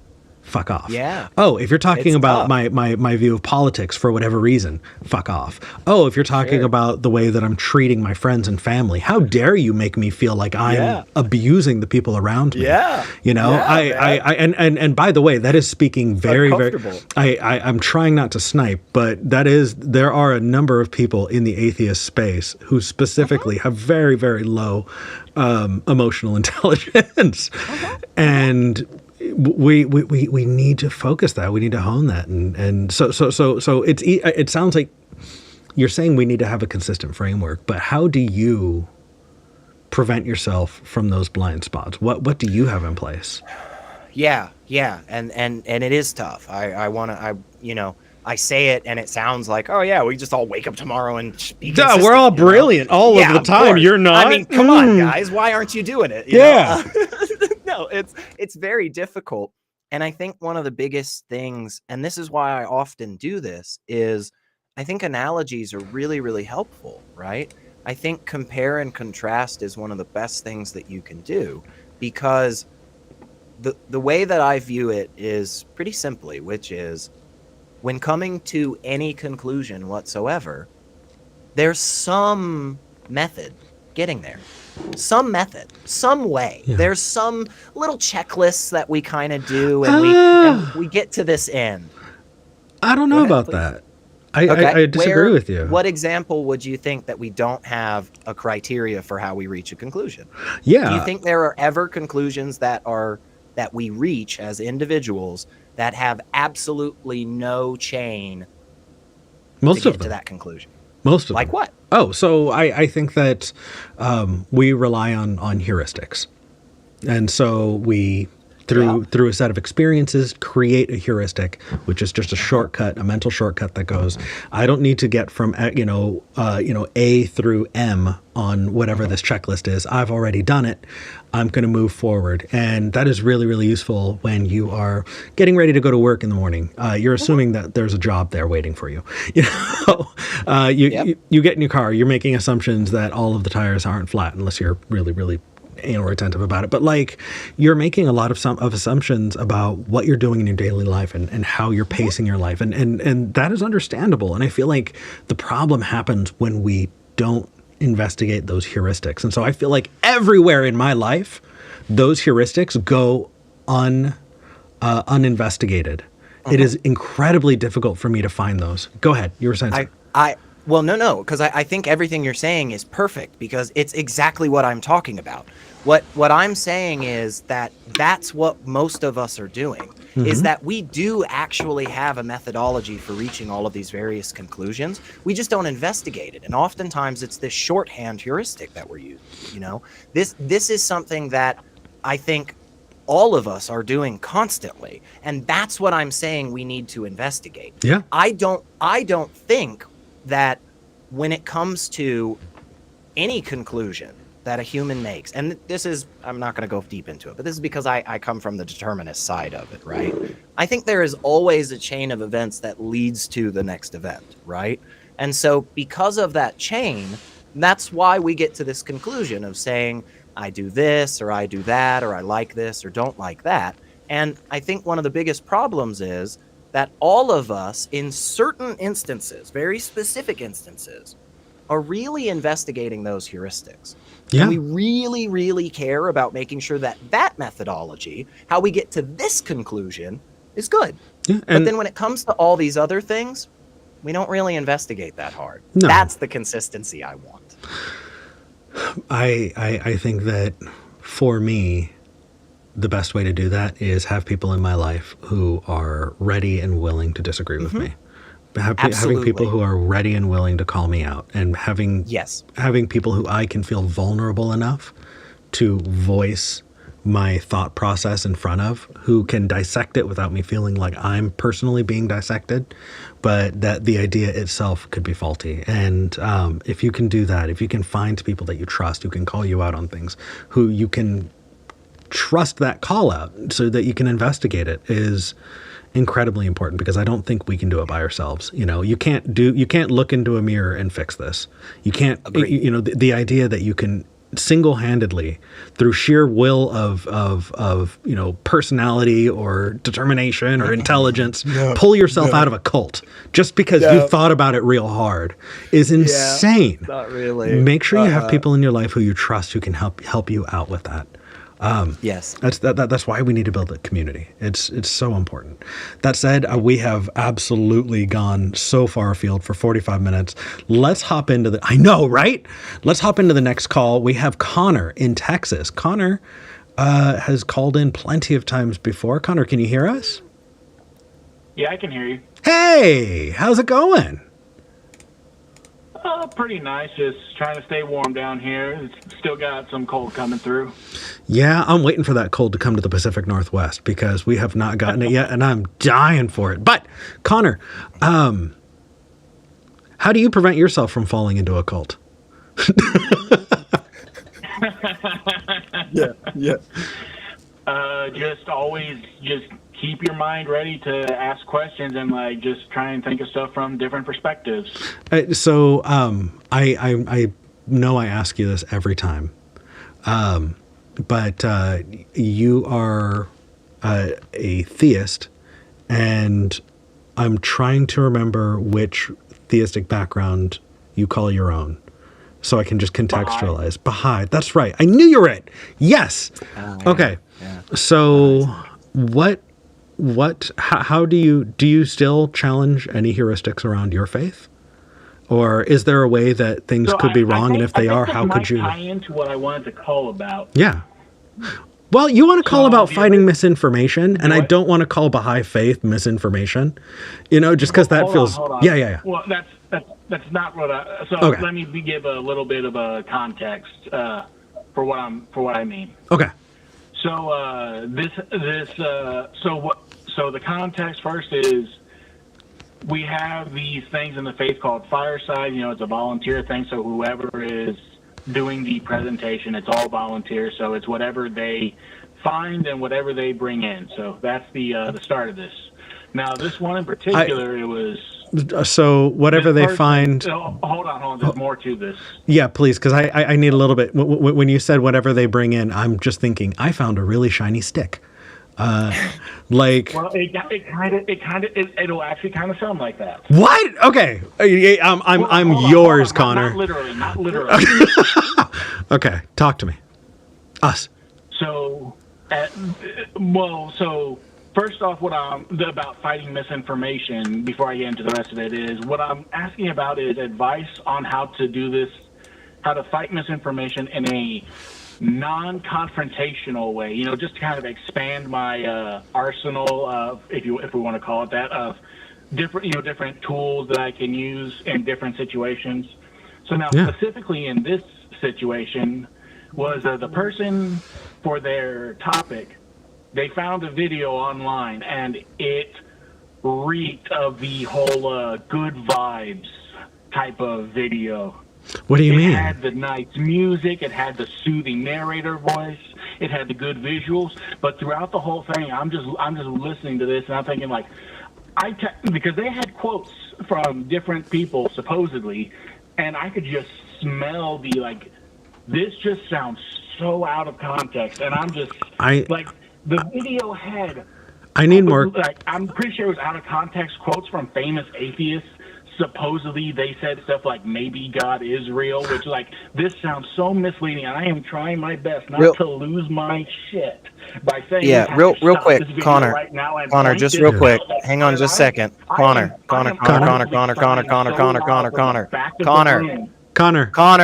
fuck off. Yeah. Oh, if you're talking It's about tough. my view of politics for whatever reason, fuck off. Oh, if you're talking about the way that I'm treating my friends and family, how dare you make me feel like I'm abusing the people around me? Yeah. And by the way, that is speaking very, very. I'm trying not to snipe, but there are a number of people in the atheist space who specifically have very, very low emotional intelligence, and we need to focus that. We need to hone that, and so it sounds like you're saying we need to have a consistent framework. But how do you prevent yourself from those blind spots? What do you have in place? Yeah, and it is tough. I say it and it sounds like, oh yeah, we just all wake up tomorrow and be consistent, we're all brilliant all of the time. course. You're not. I mean, come on, guys. Why aren't you doing it? You know? No, it's very difficult. And I think one of the biggest things, and this is why I often do this, is I think analogies are really, really helpful, right? I think compare and contrast is one of the best things that you can do, because the way that I view it is pretty simply, which is when coming to any conclusion whatsoever, there's some method getting there. Some method, some way. Yeah. There's some little checklists that we kind of do, and we get to this end. I don't know about that. I disagree with you. What example would you think that we don't have a criteria for how we reach a conclusion? Yeah. Do you think there are ever conclusions that we reach as individuals that have absolutely no chain Most to of get them. to that conclusion? Most of Like them. what? Oh, so I think that we rely on heuristics. And so we, through a set of experiences, create a heuristic, which is just a shortcut, a mental shortcut that goes, I don't need to get from, A through M on whatever this checklist is. I've already done it. I'm going to move forward. And that is really, really useful when you are getting ready to go to work in the morning. You're assuming that there's a job there waiting for you. You get in your car, you're making assumptions that all of the tires aren't flat unless you're really, really anal retentive about it, but like you're making a lot of assumptions about what you're doing in your daily life and how you're pacing your life. And that is understandable. And I feel like the problem happens when we don't investigate those heuristics. And so I feel like everywhere in my life, those heuristics go uninvestigated. It is incredibly difficult for me to find those. Go ahead. You were saying something. Well, no, because I think everything you're saying is perfect because it's exactly what I'm talking about. What I'm saying is that that's what most of us are doing, is that we do actually have a methodology for reaching all of these various conclusions. We just don't investigate it. And oftentimes it's this shorthand heuristic that we're using, you know? This is something that I think all of us are doing constantly. And that's what I'm saying we need to investigate. Yeah. I don't think that when it comes to any conclusion that a human makes, and this is, I'm not going to go deep into it, but this is because I come from the determinist side of it, right? I think there is always a chain of events that leads to the next event, right? And so because of that chain, that's why we get to this conclusion of saying, I do this, or I do that, or I like this, or don't like that. And I think one of the biggest problems is that all of us, in certain instances, very specific instances, are really investigating those heuristics. Yeah. And we really, really care about making sure that that methodology, how we get to this conclusion, is good. Yeah, but then when it comes to all these other things, we don't really investigate that hard. No. That's the consistency I want. I think that for me, the best way to do that is have people in my life who are ready and willing to disagree with me. Having people who are ready and willing to call me out, and having people who I can feel vulnerable enough to voice my thought process in front of, who can dissect it without me feeling like I'm personally being dissected, but that the idea itself could be faulty. And if you can do that, if you can find people that you trust, who can call you out on things, who you can trust that call out so that you can investigate it, is incredibly important, because I don't think we can do it by ourselves. You know, you can't look into a mirror and fix this. You can't, you know, the idea that you can single-handedly, through sheer will of you know, personality or determination or intelligence, pull yourself out of a cult just because you thought about it real hard is insane. Not really. Make sure you have people in your life who you trust, who can help you out with that. Yes. That's why we need to build a community. It's so important. That said, we have absolutely gone so far afield for 45 minutes. Let's hop into I know, right? Let's hop into the next call. We have Connor in Texas. Connor has called in plenty of times before. Connor, can you hear us? Yeah, I can hear you. Hey, how's it going? Pretty nice. Just trying to stay warm down here. It's still got some cold coming through. Yeah, I'm waiting for that cold to come to the Pacific Northwest, because we have not gotten it yet, and I'm dying for it. But, Connor, how do you prevent yourself from falling into a cult? Yeah. Just always keep your mind ready to ask questions and like just try and think of stuff from different perspectives. So I know I ask you this every time, but you are a theist, and I'm trying to remember which theistic background you call your own, so I can just contextualize. Baha'i. That's right. I knew you were it. Yes. Okay. Yeah. So how do you still challenge any heuristics around your faith? Or is there a way that things could be wrong? And if they are, how could you tie into what I wanted to call about? Yeah. Well, you want to call about fighting misinformation, and I don't want to call Baha'i faith misinformation, you know, just because that feels... Hold on. Yeah. Well, that's not what I... So okay. Let me give a little bit of a context for what I mean. Okay. So so the context first is we have these things in the faith called fireside. You know, it's a volunteer thing. So whoever is doing the presentation, it's all volunteer. So it's whatever they find and whatever they bring in. So that's the start of this. Now, this one in particular, it was So whatever This they person- find. Hold on. There's more to this. Yeah, please, because I need a little bit. When you said whatever they bring in, I'm just thinking I found a really shiny stick. Like Well, it'll actually kind of sound like that. what? Okay, I'm Hold on, yours, hold on. Connor. Not literally. Okay, talk to me. Us. So, first off, about fighting misinformation, before I get into the rest of it, is what I'm asking about is advice on how to do this, how to fight misinformation in a non-confrontational way. You know, just to kind of expand my arsenal of, if we want to call it that, of different tools that I can use in different situations. So now, specifically in this situation, was the person for their topic, they found a video online, and it reeked of the whole good vibes type of video. What do you mean? It had the nice music, it had the soothing narrator voice, it had the good visuals, but throughout the whole thing, I'm just listening to this, and I'm thinking like, because they had quotes from different people supposedly, and I could just smell the like, this just sounds so out of context, and the video had. I need more. Like, I'm pretty sure it was out of context quotes from famous atheists. Supposedly, they said stuff like "maybe God is real," which this sounds so misleading. And I am trying my best not to lose my shit by saying. Yeah, real quick, Connor. Right now Connor, just real quick. Hang on, just a second. Connor,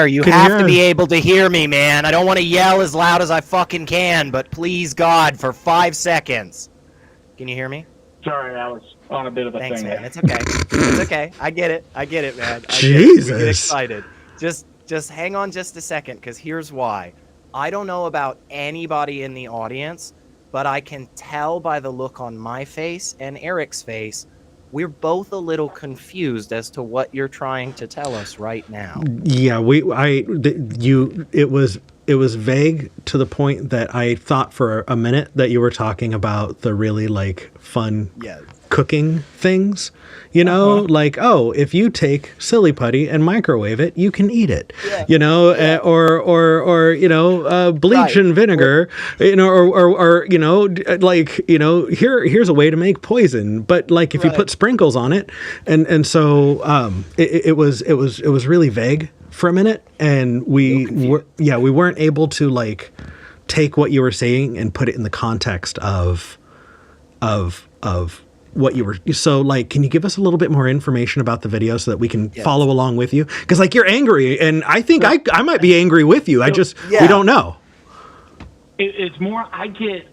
you have to be able to hear me, man. I don't want to yell as loud as I fucking can, but please, God, for 5 seconds. Can you hear me? Sorry, I was on a bit of a Thanks, thing. Man. It's okay. It's okay. I get it, man. Jesus. We get excited. Just hang on just a second, because here's why. I don't know about anybody in the audience, but I can tell by the look on my face and Eric's face, we're both a little confused as to what you're trying to tell us right now. Yeah, it was vague to the point that I thought for a minute that you were talking about the really fun cooking things, like, oh, if you take silly putty and microwave it, you can eat it, or bleach and vinegar, here's a way to make poison, but if you put sprinkles on it, and so it was really vague for a minute, and we weren't able to take what you were saying and put it in the context of what you were. So can you give us a little bit more information about the video so that we can follow along with you? Because you're angry, and I think I might be angry with you. We don't know. It's more I get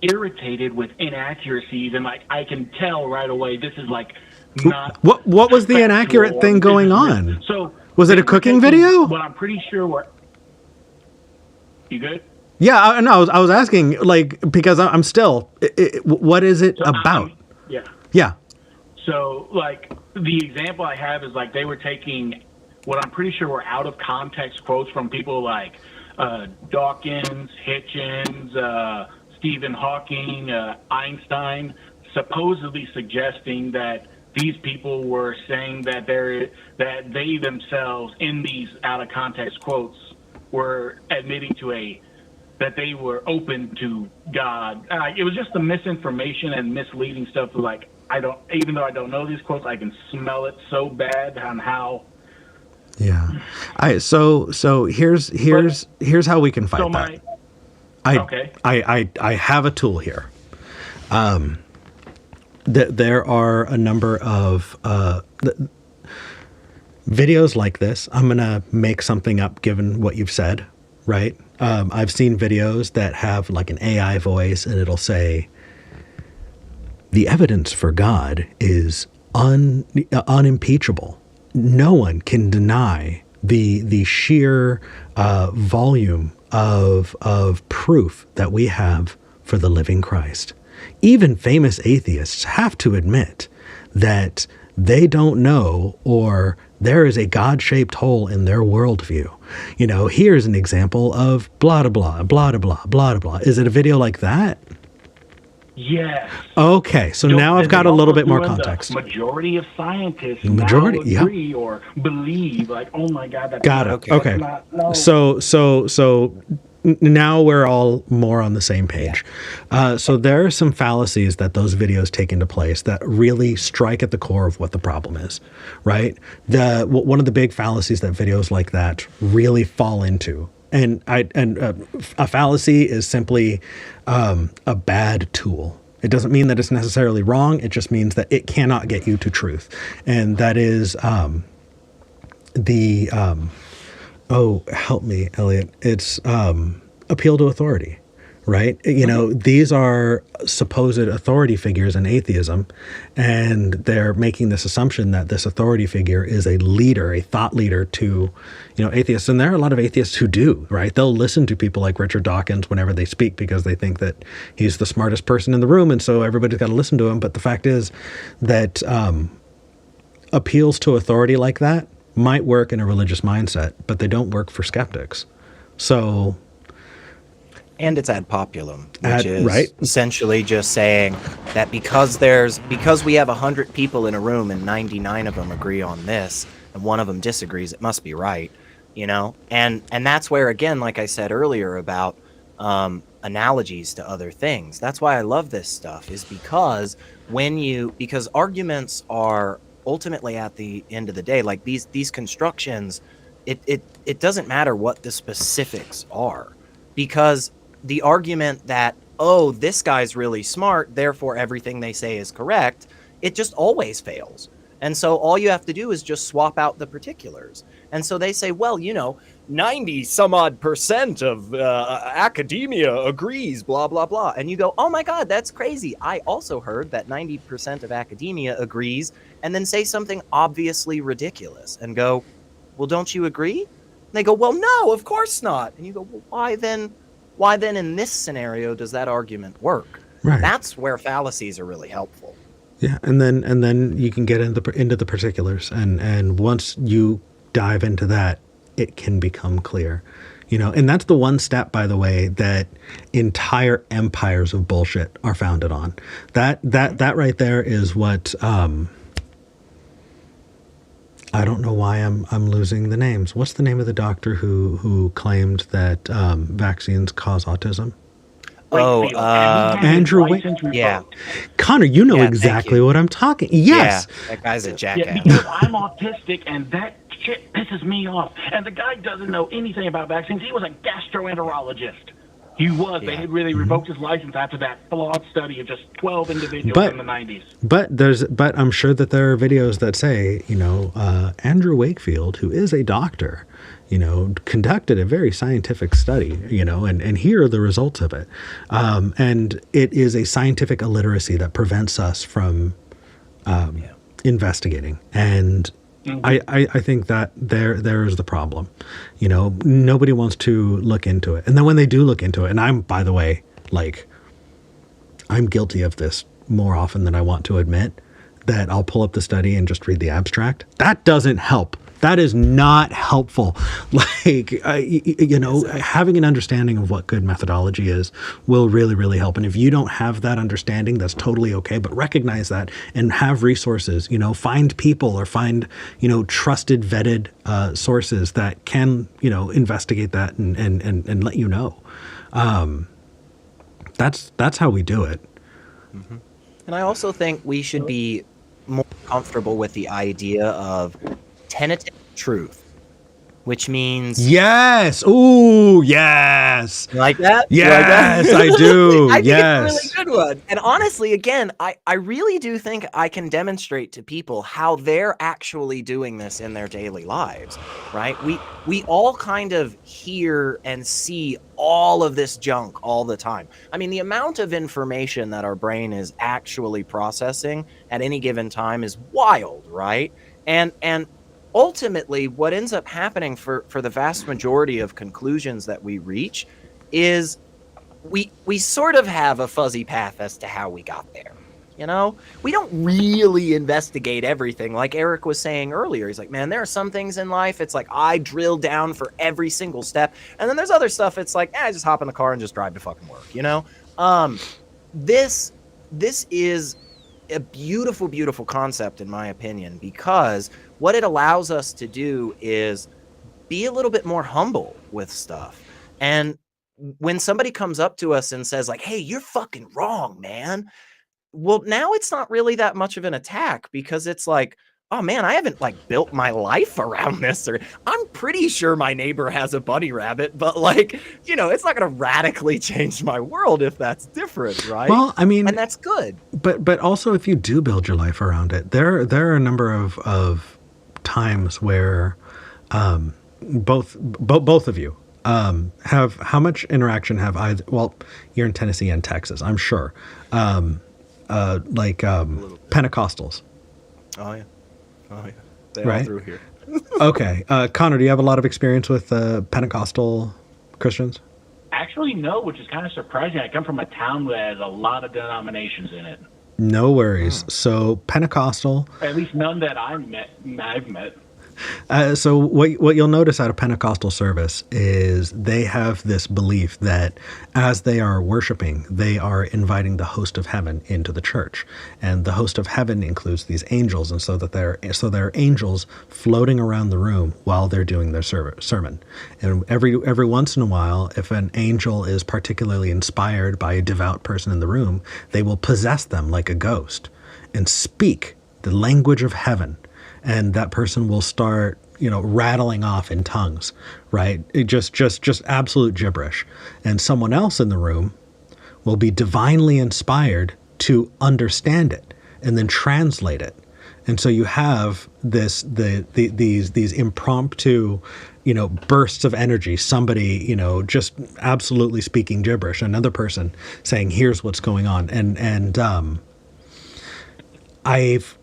irritated with inaccuracies, and I can tell right away this is not. What was the inaccurate thing going on? So was it a cooking video? Well, I'm pretty sure you good? Yeah, no, I was asking, because I'm still, what is it about? Yeah. So, the example I have is, they were taking what I'm pretty sure were out of context quotes from people like Dawkins, Hitchens, Stephen Hawking, Einstein, supposedly suggesting that these people were saying that they themselves, in these out of context quotes, were admitting to that they were open to God. It was just the misinformation and misleading stuff. Even though I don't know these quotes, I can smell it so bad on how. Yeah. So here's how we can fight that. I have a tool here. There are a number of videos like this. I'm gonna make something up given what you've said, right? I've seen videos that have an AI voice, and it'll say, the evidence for God is unimpeachable. No one can deny the sheer volume of proof that we have for the living Christ. Even famous atheists have to admit that they don't know, or there is a God-shaped hole in their worldview. Here's an example of blah, blah, blah, blah, blah, blah, blah. Is it a video like that? Yes. Okay, so now I've got a little bit more context. Majority of scientists Majority, now agree or believe, like, oh my God, that's got not, it. Okay. no. So now we're all more on the same page. So there are some fallacies that those videos take into place that really strike at the core of what the problem is, right? One of the big fallacies that videos like that really fall into, and a fallacy is simply a bad tool. It doesn't mean that it's necessarily wrong. It just means that it cannot get you to truth, and that is oh, help me, Elliot. It's appeal to authority, right? You know, these are supposed authority figures in atheism, and they're making this assumption that this authority figure is a leader, a thought leader to, atheists. And there are a lot of atheists who do, right? They'll listen to people like Richard Dawkins whenever they speak because they think that he's the smartest person in the room, and so everybody's got to listen to him. But the fact is that appeals to authority like that might work in a religious mindset, but they don't work for skeptics. So, and it's ad populum, which is right? essentially just saying that because we have 100 people in a room and 99 of them agree on this and one of them disagrees, it must be right, And that's where, again, like I said earlier about analogies to other things. That's why I love this stuff, is because because arguments are ultimately, at the end of the day, like these constructions, it doesn't matter what the specifics are, because the argument that, oh, this guy's really smart, therefore everything they say is correct, it just always fails. And so all you have to do is just swap out the particulars. And so they say, well, 90 some odd % of academia agrees, blah, blah, blah. And you go, oh my God, that's crazy. I also heard that 90% of academia agrees, and then say something obviously ridiculous and go, well, don't you agree? And they go, well, no, of course not. And you go, well, why then in this scenario does that argument work? Right. That's where fallacies are really helpful. Yeah, and then you can get into the particulars, and once you dive into that, it can become clear, and that's the one step, by the way, that entire empires of bullshit are founded on. That right there is what I don't know why I'm losing the names. What's the name of the doctor who claimed that vaccines cause autism? Andrew Wakefield. Yeah. Connor, you know exactly what I'm talking. Yes. Yeah, that guy's a jackass. Yeah, because I'm autistic and that shit pisses me off. And the guy doesn't know anything about vaccines. He was a gastroenterologist. He was. Yeah. They had really revoked his license after that flawed study of just 12 individuals in the 90s. But I'm sure that there are videos that say, Andrew Wakefield, who is a doctor, conducted a very scientific study, and here are the results of it. And it is a scientific illiteracy that prevents us from investigating. And I think that there is the problem. Nobody wants to look into it. And then when they do look into it, and I'm, by the way, I'm guilty of this more often than I want to admit, that I'll pull up the study and just read the abstract. That doesn't help. That is not helpful. Having an understanding of what good methodology is will really, really help. And if you don't have that understanding, that's totally okay. But recognize that and have resources, find people or find, trusted, vetted sources that can, investigate that and let you know. That's how we do it. Mm-hmm. And I also think we should be more comfortable with the idea of Tenative truth, which means yes. Ooh, yes. You like that? Yes, I do. I think it's a really good one. And honestly, again, I really do think I can demonstrate to people how they're actually doing this in their daily lives, right? We all kind of hear and see all of this junk all the time. I mean, the amount of information that our brain is actually processing at any given time is wild, right? And ultimately, what ends up happening for the vast majority of conclusions that we reach is we sort of have a fuzzy path as to how we got there. We don't really investigate everything. Like Eric was saying earlier, he's like, man, there are some things in life, it's like I drill down for every single step. And then there's other stuff, it's like, I just hop in the car and just drive to fucking work, This this is a beautiful, beautiful concept, in my opinion, because what it allows us to do is be a little bit more humble with stuff. And when somebody comes up to us and says, like, hey, you're fucking wrong, man. Well, now it's not really that much of an attack, because it's like, oh man, I haven't like built my life around this, or I'm pretty sure my neighbor has a bunny rabbit, but like, it's not going to radically change my world if that's different, right? Well, I mean, and that's good. But also, if you do build your life around it, there are a number of times where both of you have, how much interaction have either? Well, you're in Tennessee and Texas, I'm sure. Pentecostals. Oh yeah. They right? all through here. Okay. Connor, do you have a lot of experience with Pentecostal Christians? Actually, no, which is kind of surprising. I come from a town that has a lot of denominations in it. No worries. So Pentecostal. At least none that I've met. So what you'll notice at a Pentecostal service is they have this belief that as they are worshiping, they are inviting the host of heaven into the church, and the host of heaven includes these angels, and so there are angels floating around the room while they're doing their sermon. And every once in a while, if an angel is particularly inspired by a devout person in the room, they will possess them like a ghost and speak the language of heaven. And that person will start, rattling off in tongues, right? It just absolute gibberish. And someone else in the room will be divinely inspired to understand it and then translate it. And so you have these impromptu, bursts of energy. Somebody, just absolutely speaking gibberish. Another person saying, "Here's what's going on." And I've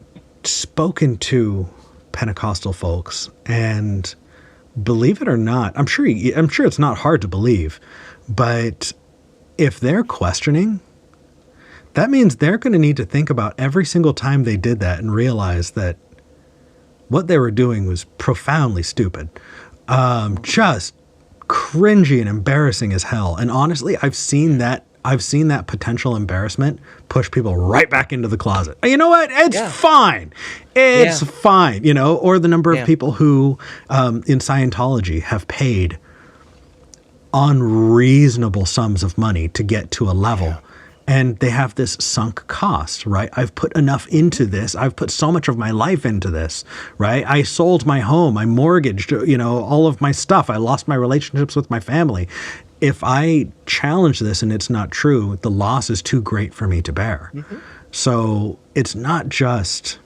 spoken to Pentecostal folks, and believe it or not, I'm sure it's not hard to believe, but if they're questioning, that means they're going to need to think about every single time they did that and realize that what they were doing was profoundly stupid, just cringy and embarrassing as hell. And honestly, I've seen that potential embarrassment push people right back into the closet. You know what? It's fine. It's fine. Or the number of people who in Scientology have paid unreasonable sums of money to get to a level. Yeah. And they have this sunk cost, right? I've put enough into this. I've put so much of my life into this, right? I sold my home. I mortgaged, all of my stuff. I lost my relationships with my family. If I challenge this and it's not true, the loss is too great for me to bear. Mm-hmm. So it's not just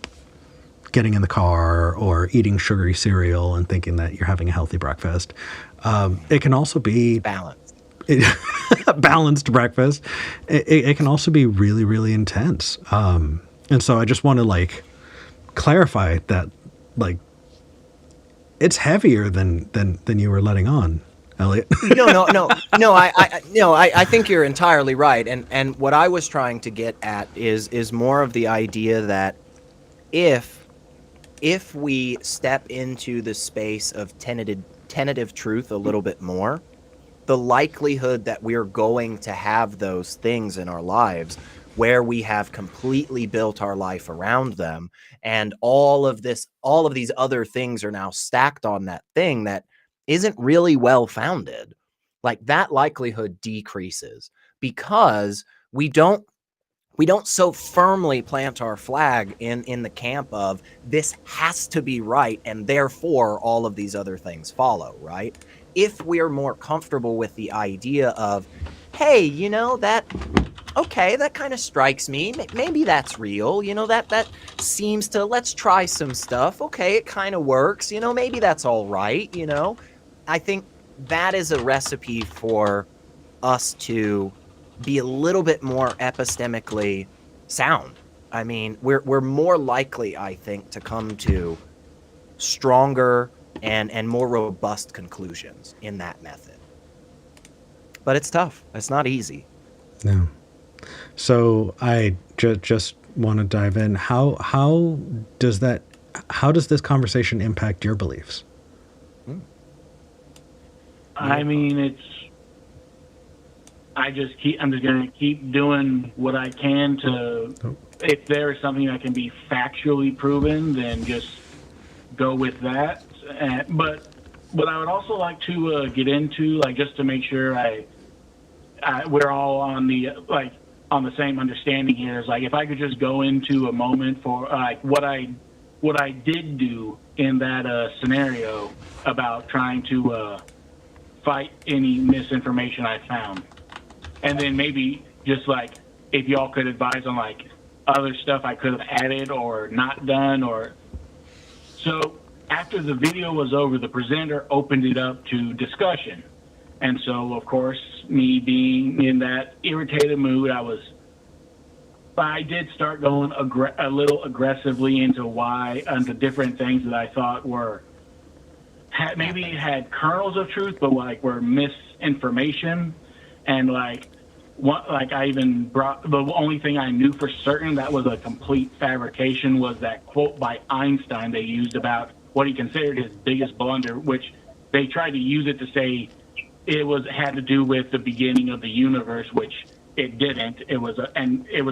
getting in the car or eating sugary cereal and thinking that you're having a healthy breakfast. It can also be balanced. Balanced breakfast. It can also be really, really intense. And so I just want to clarify that it's heavier than you were letting on, Elliot. No. I think you're entirely right. And what I was trying to get at is more of the idea that if we step into the space of tentative truth a little bit more, the likelihood that we're going to have those things in our lives where we have completely built our life around them, and all of these other things are now stacked on that thing that isn't really well founded, that likelihood decreases, because we don't so firmly plant our flag in the camp of this has to be right and therefore all of these other things follow, right? If we're more comfortable with the idea of, hey, that kind of strikes me. Maybe that's real. That seems to, let's try some stuff. Okay, it kind of works. Maybe that's all right. I think that is a recipe for us to be a little bit more epistemically sound. I mean, we're more likely, I think, to come to stronger and more robust conclusions in that method. But it's tough. It's not easy. No. So I just want to dive in. How does this conversation impact your beliefs? I mean, I'm just going to keep doing what I can to, if there is something that can be factually proven, then just go with that. But what I would also like to get into, like, just to make sure we're all on the same understanding here, is like, if I could just go into a moment for like what I did do in that scenario about trying to fight any misinformation I found. And then maybe just like if y'all could advise on like other stuff I could have added or not done. Or so after the video was over, the presenter opened it up to discussion. And so, of course, me being in that irritated mood, I did start going a little aggressively into different things that I thought maybe had kernels of truth, but like were misinformation. And like I even brought, the only thing I knew for certain that was a complete fabrication was that quote by Einstein they used about what he considered his biggest blunder, which they tried to use it to say had to do with the beginning of the universe, which it didn't. It was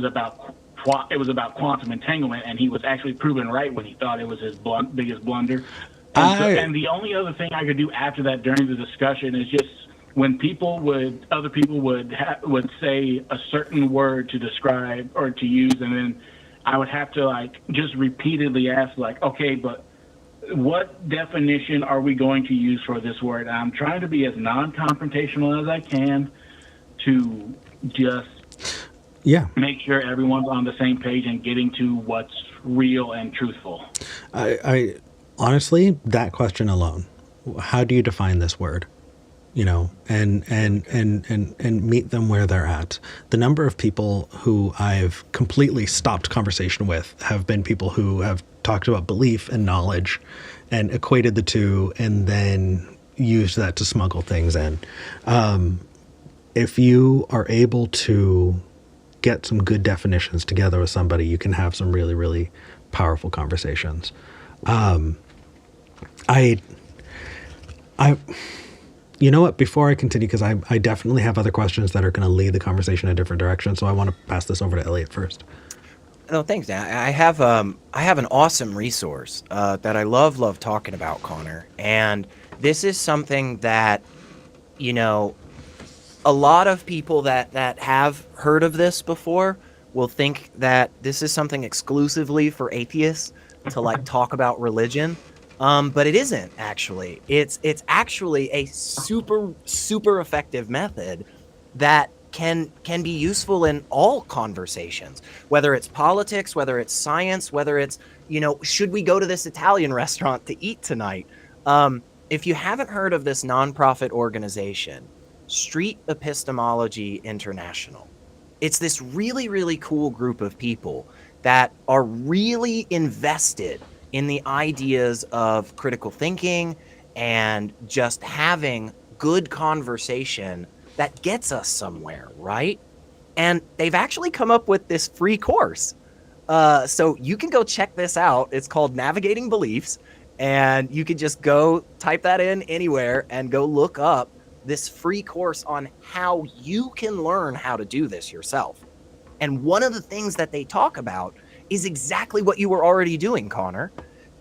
about quantum entanglement, and he was actually proven right when he thought it was his biggest blunder. And the only other thing I could do after that during the discussion is just when other people would say a certain word to describe or to use, and then I would have to like just repeatedly ask like, okay, but what definition are we going to use for this word? I'm trying to be as non-confrontational as I can to just make sure everyone's on the same page and getting to what's real and truthful. I honestly, that question alone, how do you define this word? And meet them where they're at. The number of people who I've completely stopped conversation with have been people who have talked about belief and knowledge and equated the two and then used that to smuggle things in. If you are able to get some good definitions together with somebody, you can have some really, really powerful conversations. You know what, before I continue, because I definitely have other questions that are going to lead the conversation in a different direction, so I want to pass this over to Elliot first. No, thanks, Dan. I have an awesome resource that I love talking about, Connor. And this is something that, a lot of people that have heard of this before will think that this is something exclusively for atheists to like talk about religion. But it isn't actually. It's actually a super effective method that can be useful in all conversations, whether it's politics, whether it's science, whether it's, should we go to this Italian restaurant to eat tonight? If you haven't heard of this nonprofit organization, Street Epistemology International, it's this really, really cool group of people that are really invested in the ideas of critical thinking and just having good conversation that gets us somewhere, right? And they've actually come up with this free course. So you can go check this out. It's called Navigating Beliefs. And you can just go type that in anywhere and go look up this free course on how you can learn how to do this yourself. And one of the things that they talk about is exactly what you were already doing, Connor.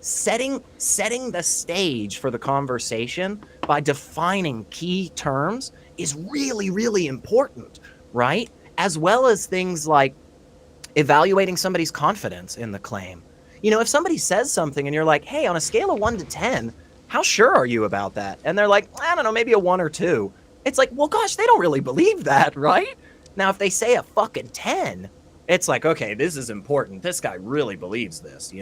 Setting the stage for the conversation by defining key terms is really, really important, right? As well as things like evaluating somebody's confidence in the claim. If somebody says something and you're like, hey, on a scale of 1 to 10, how sure are you about that? And they're like, I don't know, maybe a 1 or 2. It's like, well, gosh, they don't really believe that, right? Now, if they say a fucking 10, it's like, okay, this is important. This guy really believes this,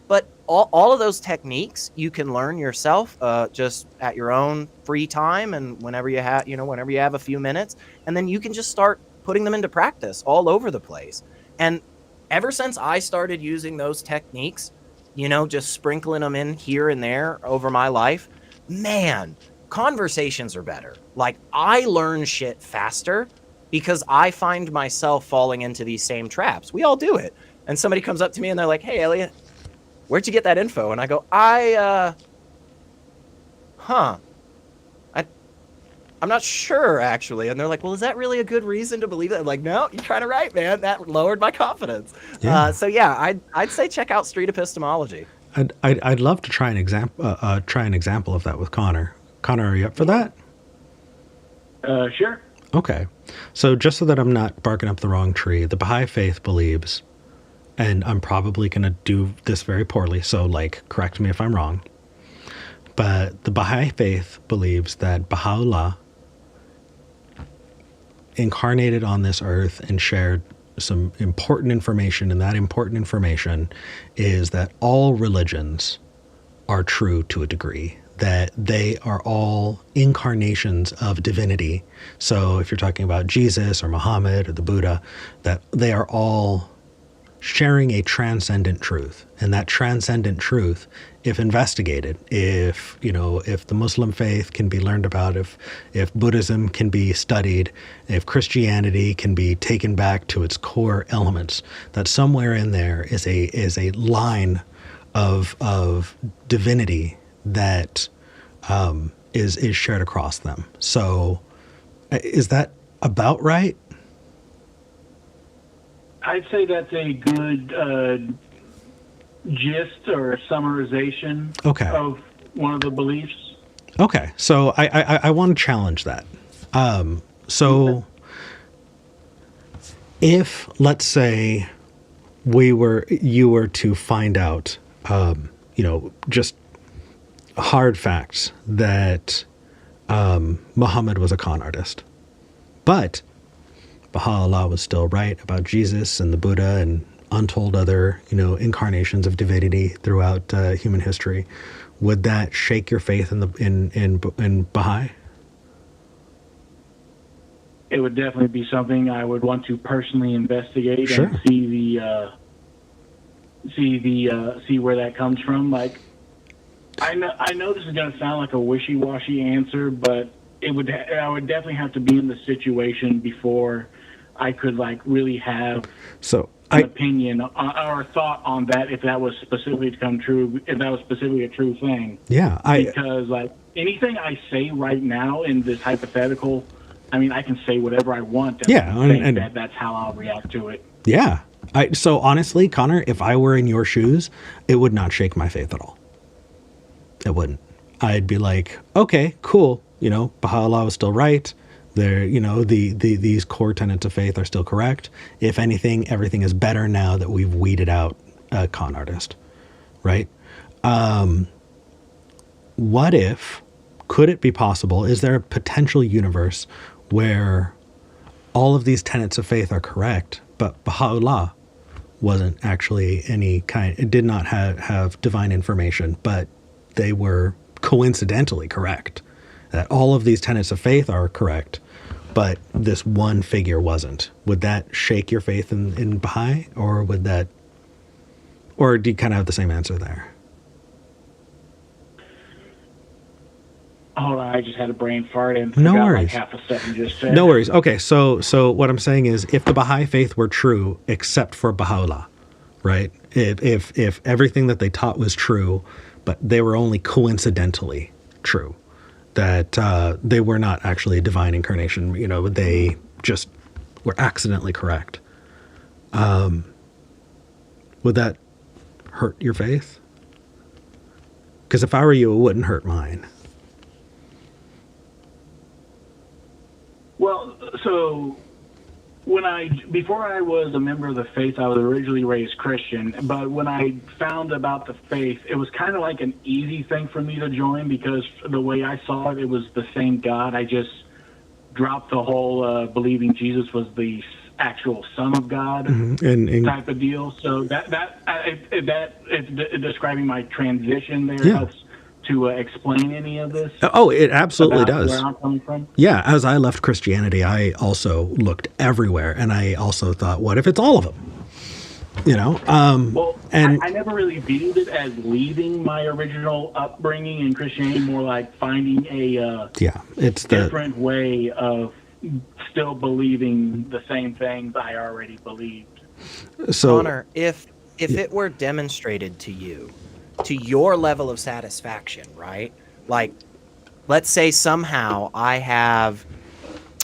But all of those techniques you can learn yourself, just at your own free time and whenever you have a few minutes, and then you can just start putting them into practice all over the place. And ever since I started using those techniques, just sprinkling them in here and there over my life, man, conversations are better. Like, I learn shit faster because I find myself falling into these same traps. We all do it. And somebody comes up to me and they're like, hey, Elliot, where'd you get that info? I'm not sure actually. And they're like, well, is that really a good reason to believe that? I'm like, no, you're kind of right, man. That lowered my confidence. Yeah. So yeah, I'd say check out Street Epistemology. I'd love to try an example of that with Connor. Connor, are you up for that? Sure. Okay. So just so that I'm not barking up the wrong tree, the Baha'i faith believes, and I'm probably going to do this very poorly, so like correct me if I'm wrong, but the Baha'i faith believes that Baha'u'llah incarnated on this earth and shared some important information, and that important information is that all religions are true to a degree, that they are all incarnations of divinity. So if you're talking about Jesus or Muhammad or the Buddha, that they are all sharing a transcendent truth. And that transcendent truth, if investigated, if the Muslim faith can be learned about, if Buddhism can be studied, if Christianity can be taken back to its core elements, that somewhere in there is a line of divinity that is shared across them. So is that about right? I'd say that's a good gist or summarization of one of the beliefs. Okay, so I want to challenge that. So if, let's say, you were to find out, just hard facts that Muhammad was a con artist, but Baha'u'llah was still right about Jesus and the Buddha and untold other, incarnations of divinity throughout human history, would that shake your faith in Baha'i? It would definitely be something I would want to personally investigate Sure. and see where that comes from. Like, I know this is going to sound like a wishy-washy answer, but I would definitely have to be in the situation before I could really have an opinion or a thought on that, if that was specifically to come true, if that was specifically a true thing. Yeah, because anything I say right now in this hypothetical, I mean, I can say whatever I want. And that's how I'll react to it. Yeah. So honestly, Connor, if I were in your shoes, it would not shake my faith at all. It wouldn't. I'd be like, okay, cool. Baha'u'llah was still right. There, these core tenets of faith are still correct. If anything, everything is better now that we've weeded out a con artist, right? Could it be possible? Is there a potential universe where all of these tenets of faith are correct, but Baha'u'llah wasn't actually it did not have divine information, but they were coincidentally correct? That all of these tenets of faith are correct, but this one figure wasn't. Would that shake your faith in Baha'i, or do you kind of have the same answer there? Hold on, I just had a brain fart and no forgot worries. Half a second just said. No worries. Okay, so what I'm saying is, if the Baha'i faith were true, except for Baha'u'llah, right? If everything that they taught was true, but they were only coincidentally true, that they were not actually a divine incarnation, they just were accidentally correct. Would that hurt your faith? Because if I were you, it wouldn't hurt mine. Well, so before I was a member of the faith, I was originally raised Christian, but when I found about the faith, it was kind of like an easy thing for me to join, because the way I saw it, it was the same God. I just dropped the whole believing Jesus was the actual Son of God type of deal. So it's describing my transition there helps to explain any of this. Oh, it absolutely does. Where I'm coming from. Yeah, as I left Christianity, I also looked everywhere, and I also thought, what if it's all of them? I never really viewed it as leaving my original upbringing in Christianity, more like finding a different way of still believing the same things I already believed. So, Connor, if it were demonstrated to you, to your level of satisfaction, right? Like let's say somehow I have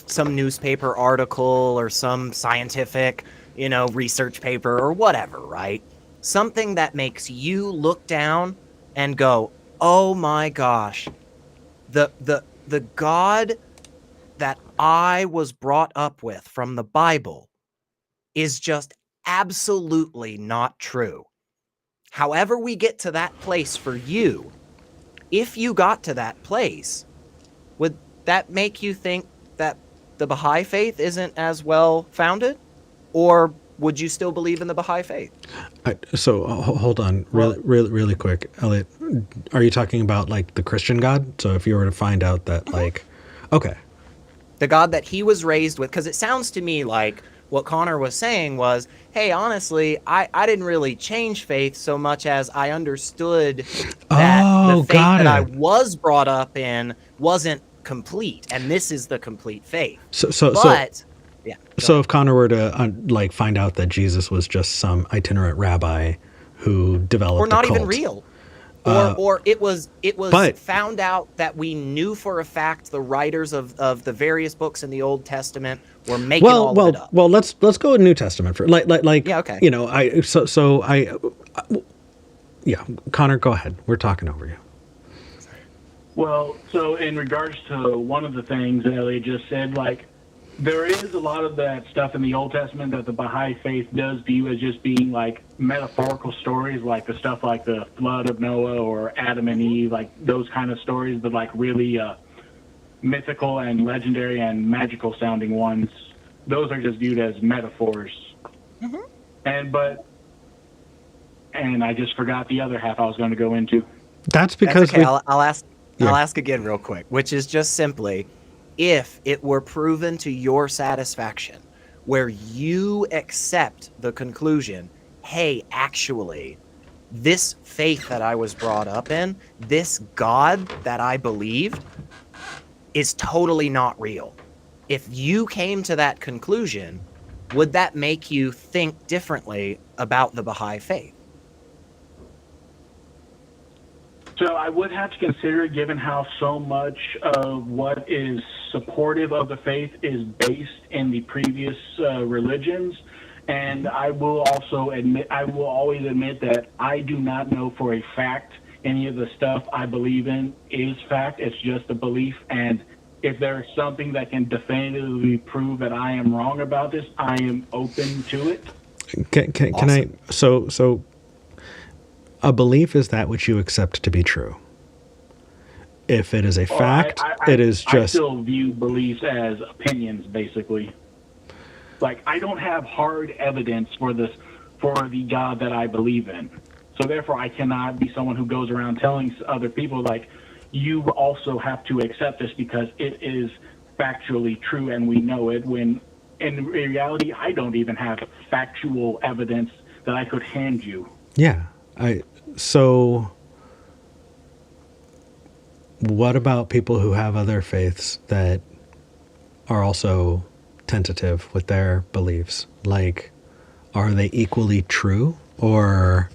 some newspaper article or some scientific, research paper or whatever, right? Something that makes you look down and go, "Oh my gosh, the God that I was brought up with from the Bible is just absolutely not true." However we get to that place for you, if you got to that place, would that make you think that the Baha'i faith isn't as well founded? Or would you still believe in the Baha'i faith? Hold on, really quick, Elliot. Are you talking about like the Christian God? So if you were to find out that okay. The God that he was raised with, because it sounds to me like what Connor was saying was, hey, honestly, I didn't really change faith so much as I understood that the faith that I was brought up in wasn't complete, and this is the complete faith. So if Connor were to find out that Jesus was just some itinerant rabbi who developed or not a cult, even real, or it was found out that we knew for a fact the writers of the various books in the Old Testament were making all of it up. Well, let's go with New Testament for yeah, okay. Connor, go ahead. We're talking over you. Well, so in regards to one of the things that Elliot just said, there is a lot of that stuff in the Old Testament that the Baha'i faith does view as just being metaphorical stories, like the stuff like the flood of Noah or Adam and Eve, those kind of stories, but really mythical and legendary and magical sounding ones. Those are just viewed as metaphors. Mm-hmm. And I just forgot the other half I was going to go into. That's because okay. I'll ask again real quick, which is just simply, if it were proven to your satisfaction, where you accept the conclusion, hey, actually, this faith that I was brought up in, this God that I believed, is totally not real. If you came to that conclusion, would that make you think differently about the Baha'i faith? So I would have to consider, given how so much of what is supportive of the faith is based in the previous religions, and I will always admit that I do not know for a fact any of the stuff I believe in is fact. It's just a belief, and if there's something that can definitively prove that I am wrong about this, I am open to it. Can I? So. A belief is that which you accept to be true. If it is a fact, it is just... I still view beliefs as opinions, basically. I don't have hard evidence for the God that I believe in. So therefore, I cannot be someone who goes around telling other people, you also have to accept this because it is factually true and we know it, when in reality, I don't even have factual evidence that I could hand you. Yeah. So what about people who have other faiths that are also tentative with their beliefs? Are they equally true, or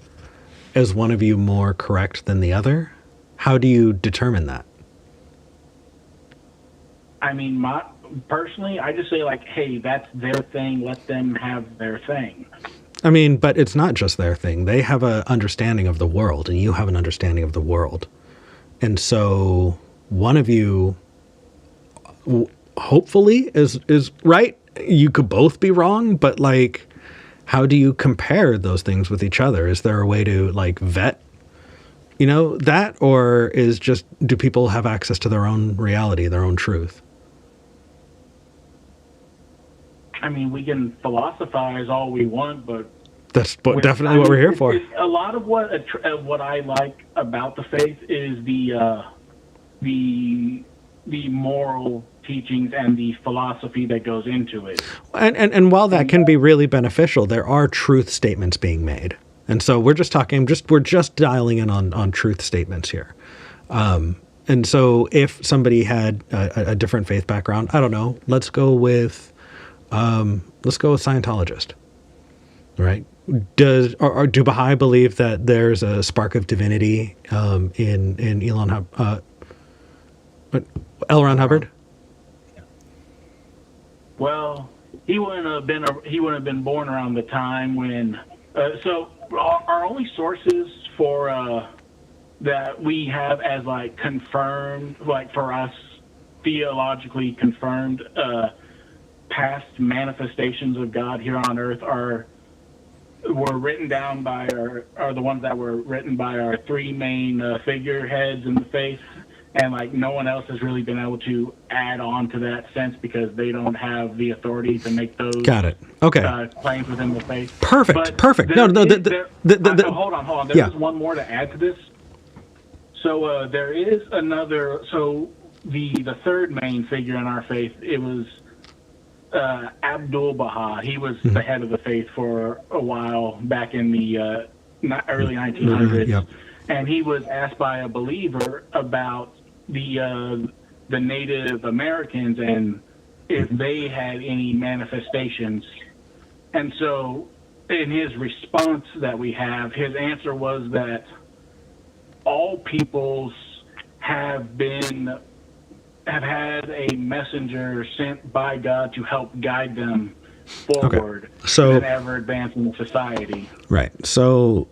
is one of you more correct than the other? How do you determine that? I mean, personally, I just say hey, that's their thing. Let them have their thing. I mean, but it's not just their thing. They have an understanding of the world, and you have an understanding of the world. And so one of you hopefully is right. You could both be wrong, but how do you compare those things with each other? Is there a way to vet, that, or do people have access to their own reality, their own truth? I mean, we can philosophize all we want, but that's definitely what we're here for. A lot of what I like about the faith is the moral teachings and the philosophy that goes into it. And while that can be really beneficial, there are truth statements being made, and so we're just dialing in on truth statements here. And so if somebody had a different faith background, I don't know, let's go with Scientologist, right? Do Baha'i believe that there's a spark of divinity in Elon But L. Ron Hubbard? Well, he wouldn't have been born around the time when. So our only sources for that we have as like confirmed, like for us theologically confirmed past manifestations of God here on earth were written down by are the ones that were written by our three main figureheads in the faith. And like no one else has really been able to add on to that sense because they don't have the authority to make those. Got it. Okay. Claims within the faith. Perfect. But Perfect. No. Hold on. There's Yeah. one more to add to this. So there is another. So the third main figure in our faith, it was Abdul Baha. He was the head of the faith for a while back in the early 1900s. Yep. And he was asked by a believer about the Native Americans and if they had any manifestations. And so in his response that we have, his answer was that all peoples have had a messenger sent by God to help guide them forward in ever advancing society. Right. So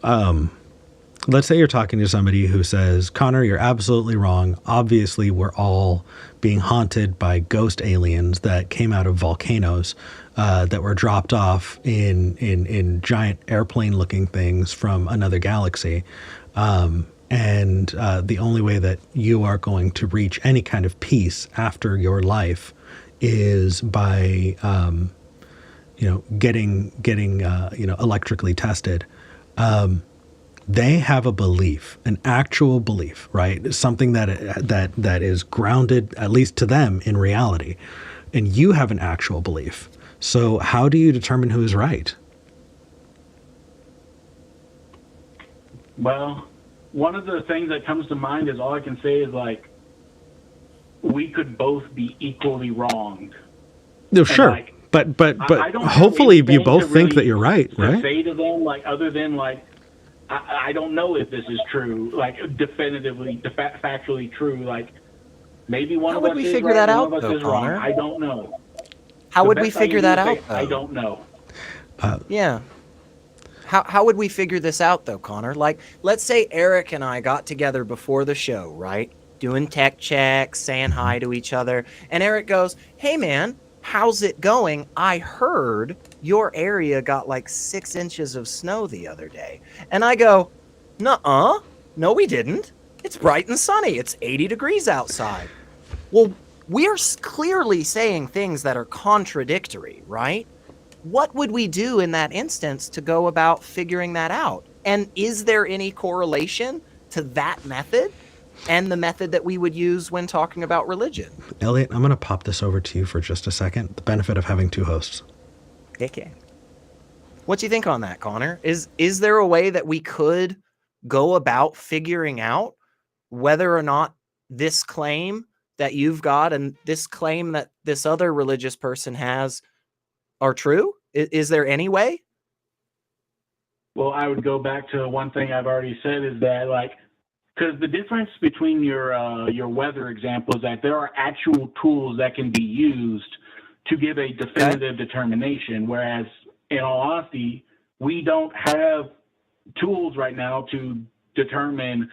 let's say you're talking to somebody who says, Connor, you're absolutely wrong. Obviously, we're all being haunted by ghost aliens that came out of volcanoes that were dropped off in giant airplane-looking things from another galaxy. And the only way that you are going to reach any kind of peace after your life is by, getting electrically tested. They have a belief, an actual belief, right? Something that is grounded, at least to them, in reality. And you have an actual belief. So how do you determine who is right? Well, one of the things that comes to mind is all I can say is like, we could both be equally wronged. No, sure. Like, but I don't hopefully have you both anything to think that really you're right, right? Say to them, like, other than like, I don't know if this is true, like definitively, factually true. Like maybe one of us is right, one of us is wrong. I don't know. How would we figure that out, though? I don't know. Yeah. How would we figure this out, though, Connor? Like, let's say Eric and I got together before the show, right? Doing tech checks, saying hi to each other. And Eric goes, hey, man, how's it going? I heard your area got like 6 inches of snow the other day. And I go, nuh-uh. No, we didn't. It's bright and sunny. It's 80 degrees outside. Well, we're clearly saying things that are contradictory, right? What would we do in that instance to go about figuring that out? And is there any correlation to that method and the method that we would use when talking about religion? Elliot, I'm going to pop this over to you for just a second. The benefit of having two hosts. Okay. What do you think on that, Connor? Is there a way that we could go about figuring out whether or not this claim that you've got and this claim that this other religious person has are true? Is there any way? Well, I would go back to one thing I've already said is that, like, because the difference between your weather example is that there are actual tools that can be used to give a definitive determination, whereas in all honesty, we don't have tools right now to determine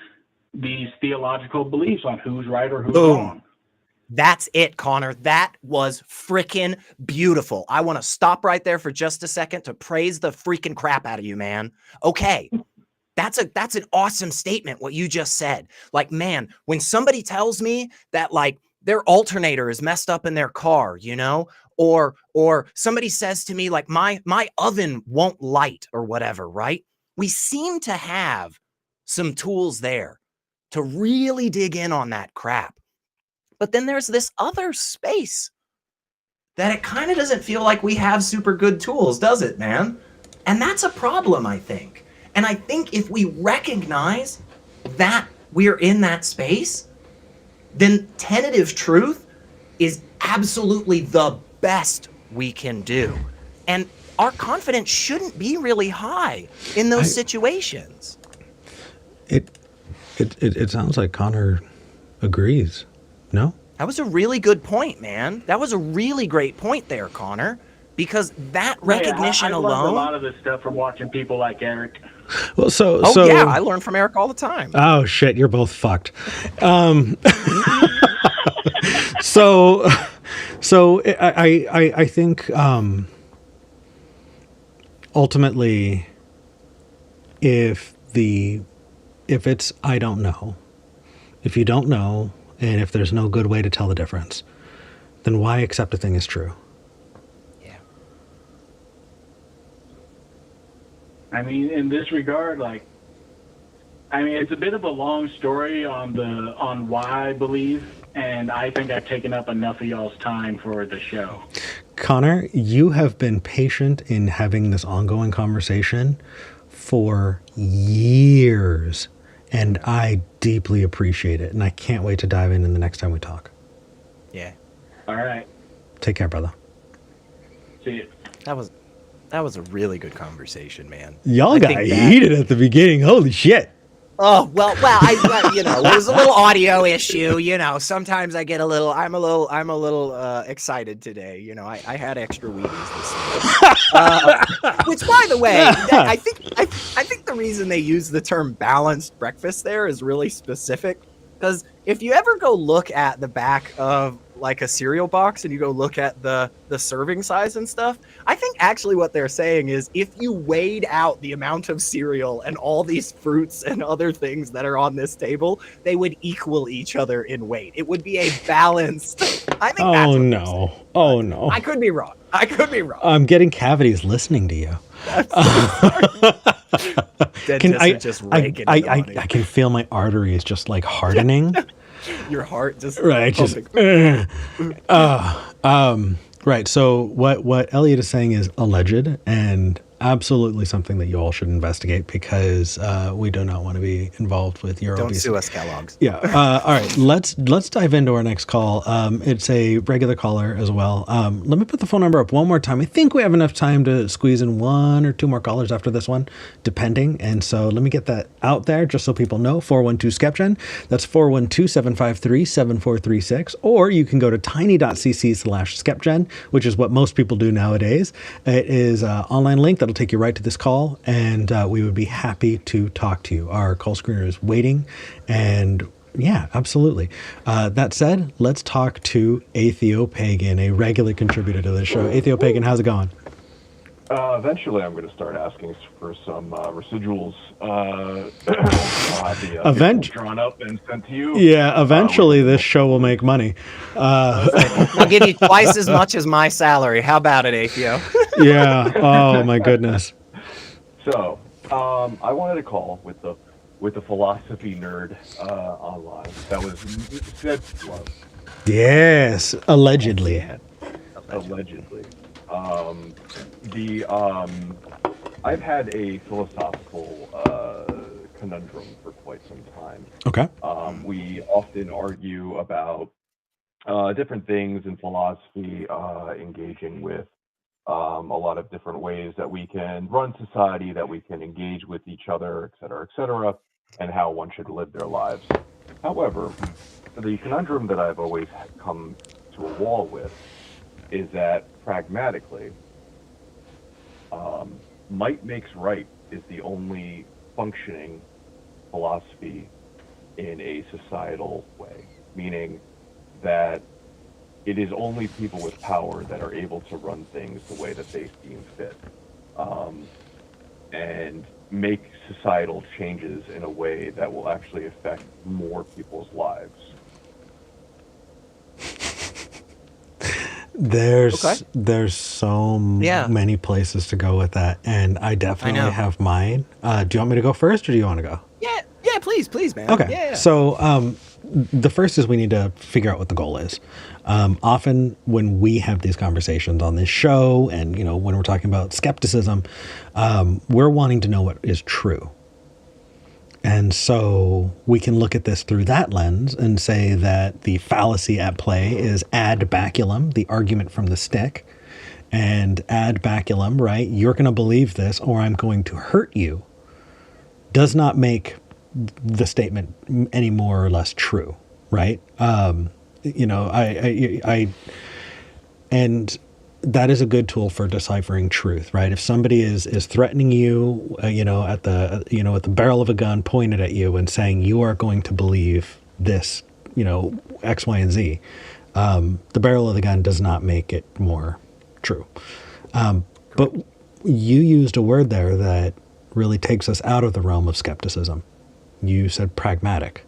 these theological beliefs on who's right or who's wrong. That's it, Connor. That was freaking beautiful. I want to stop right there for just a second to praise the freaking crap out of you, man. Okay. That's an awesome statement, what you just said. Like, man, when somebody tells me that, like, their alternator is messed up in their car, you know, or somebody says to me, like, my oven won't light or whatever, right? We seem to have some tools there to really dig in on that crap. But then there's this other space that it kind of doesn't feel like we have super good tools, does it, man? And that's a problem, I think. And I think if we recognize that we're in that space, then tentative truth is absolutely the best we can do. And our confidence shouldn't be really high in those situations. It sounds like Connor agrees. No? That was a really good point, man. That was a really great point there, Connor. Because that recognition I learned a alone. lot of this stuff from watching people like Eric. Well, Yeah, I learn from Eric all the time. Oh shit, you're both fucked. So I think ultimately, if it's I don't know, if you don't know, and if there's no good way to tell the difference, then why accept a thing as true? Yeah. I mean, in this regard, it's a bit of a long story on why I believe, and I think I've taken up enough of y'all's time for the show. Connor, you have been patient in having this ongoing conversation for years, and I deeply appreciate it, and I can't wait to dive in the next time we talk. Yeah. All right. Take care, brother. See you. That was a really good conversation, man. Y'all got heated at the beginning. Holy shit. Oh, well, it was a little audio issue, sometimes I'm a little excited today. I had extra Wheaties this week. Which, by the way, I think the reason they use the term balanced breakfast there is really specific, because if you ever go look at the back of like a cereal box and you go look at the serving size and stuff, I think actually what they're saying is if you weighed out the amount of cereal and all these fruits and other things that are on this table, they would equal each other in weight. It would be a balanced. I think that's what they're saying. Oh no. I could be wrong. I'm getting cavities listening to you. I can feel my arteries just like hardening. Your heart just right, just right. So what Elliot is saying is alleged and absolutely something that you all should investigate, because we do not want to be involved with your Don't obesity. sue us, Kellogg's. Yeah. All right. Let's dive into our next call. It's a regular caller as well. Let me put the phone number up one more time. I think we have enough time to squeeze in one or two more callers after this one, depending. And so let me get that out there just so people know. 412-SKEPGEN. That's 412-753-7436. Or you can go to tiny.cc/SKEPGEN, which is what most people do nowadays. It is an online link that'll take you right to this call, and we would be happy to talk to you. Our call screener is waiting, and yeah, absolutely. That said, let's talk to Atheopagan, a regular contributor to the show. Atheopagan, how's it going? Eventually, I'm going to start asking for some residuals. I'll have the drawn up and sent to you. Yeah, eventually this show will make money. I'll give you twice as much as my salary. How about it, Atheo? Yeah. Oh my goodness. So, I wanted to call with the philosophy nerd online. That was said love. Yes, allegedly. Yeah. Allegedly. I've had a philosophical conundrum for quite some time. Okay. We often argue about different things in philosophy, engaging with a lot of different ways that we can run society, that we can engage with each other, et cetera, and how one should live their lives. However, the conundrum that I've always come to a wall with is that pragmatically, might makes right is the only functioning philosophy in a societal way, meaning that it is only people with power that are able to run things the way that they deem fit, and make societal changes in a way that will actually affect more people's lives. There's so many places to go with that, and I definitely have mine. Do you want me to go first, or do you want to go? Yeah, please, man. Okay. Yeah. So the first is we need to figure out what the goal is. Often when we have these conversations on this show, and when we're talking about skepticism, we're wanting to know what is true. And so we can look at this through that lens and say that the fallacy at play is ad baculum, the argument from the stick. And ad baculum, right? You're going to believe this or I'm going to hurt you, does not make the statement any more or less true, right? and that is a good tool for deciphering truth, right? If somebody is threatening you, at the barrel of a gun pointed at you and saying you are going to believe this, X, Y, and Z, the barrel of the gun does not make it more true. But you used a word there that really takes us out of the realm of skepticism. You said pragmatic.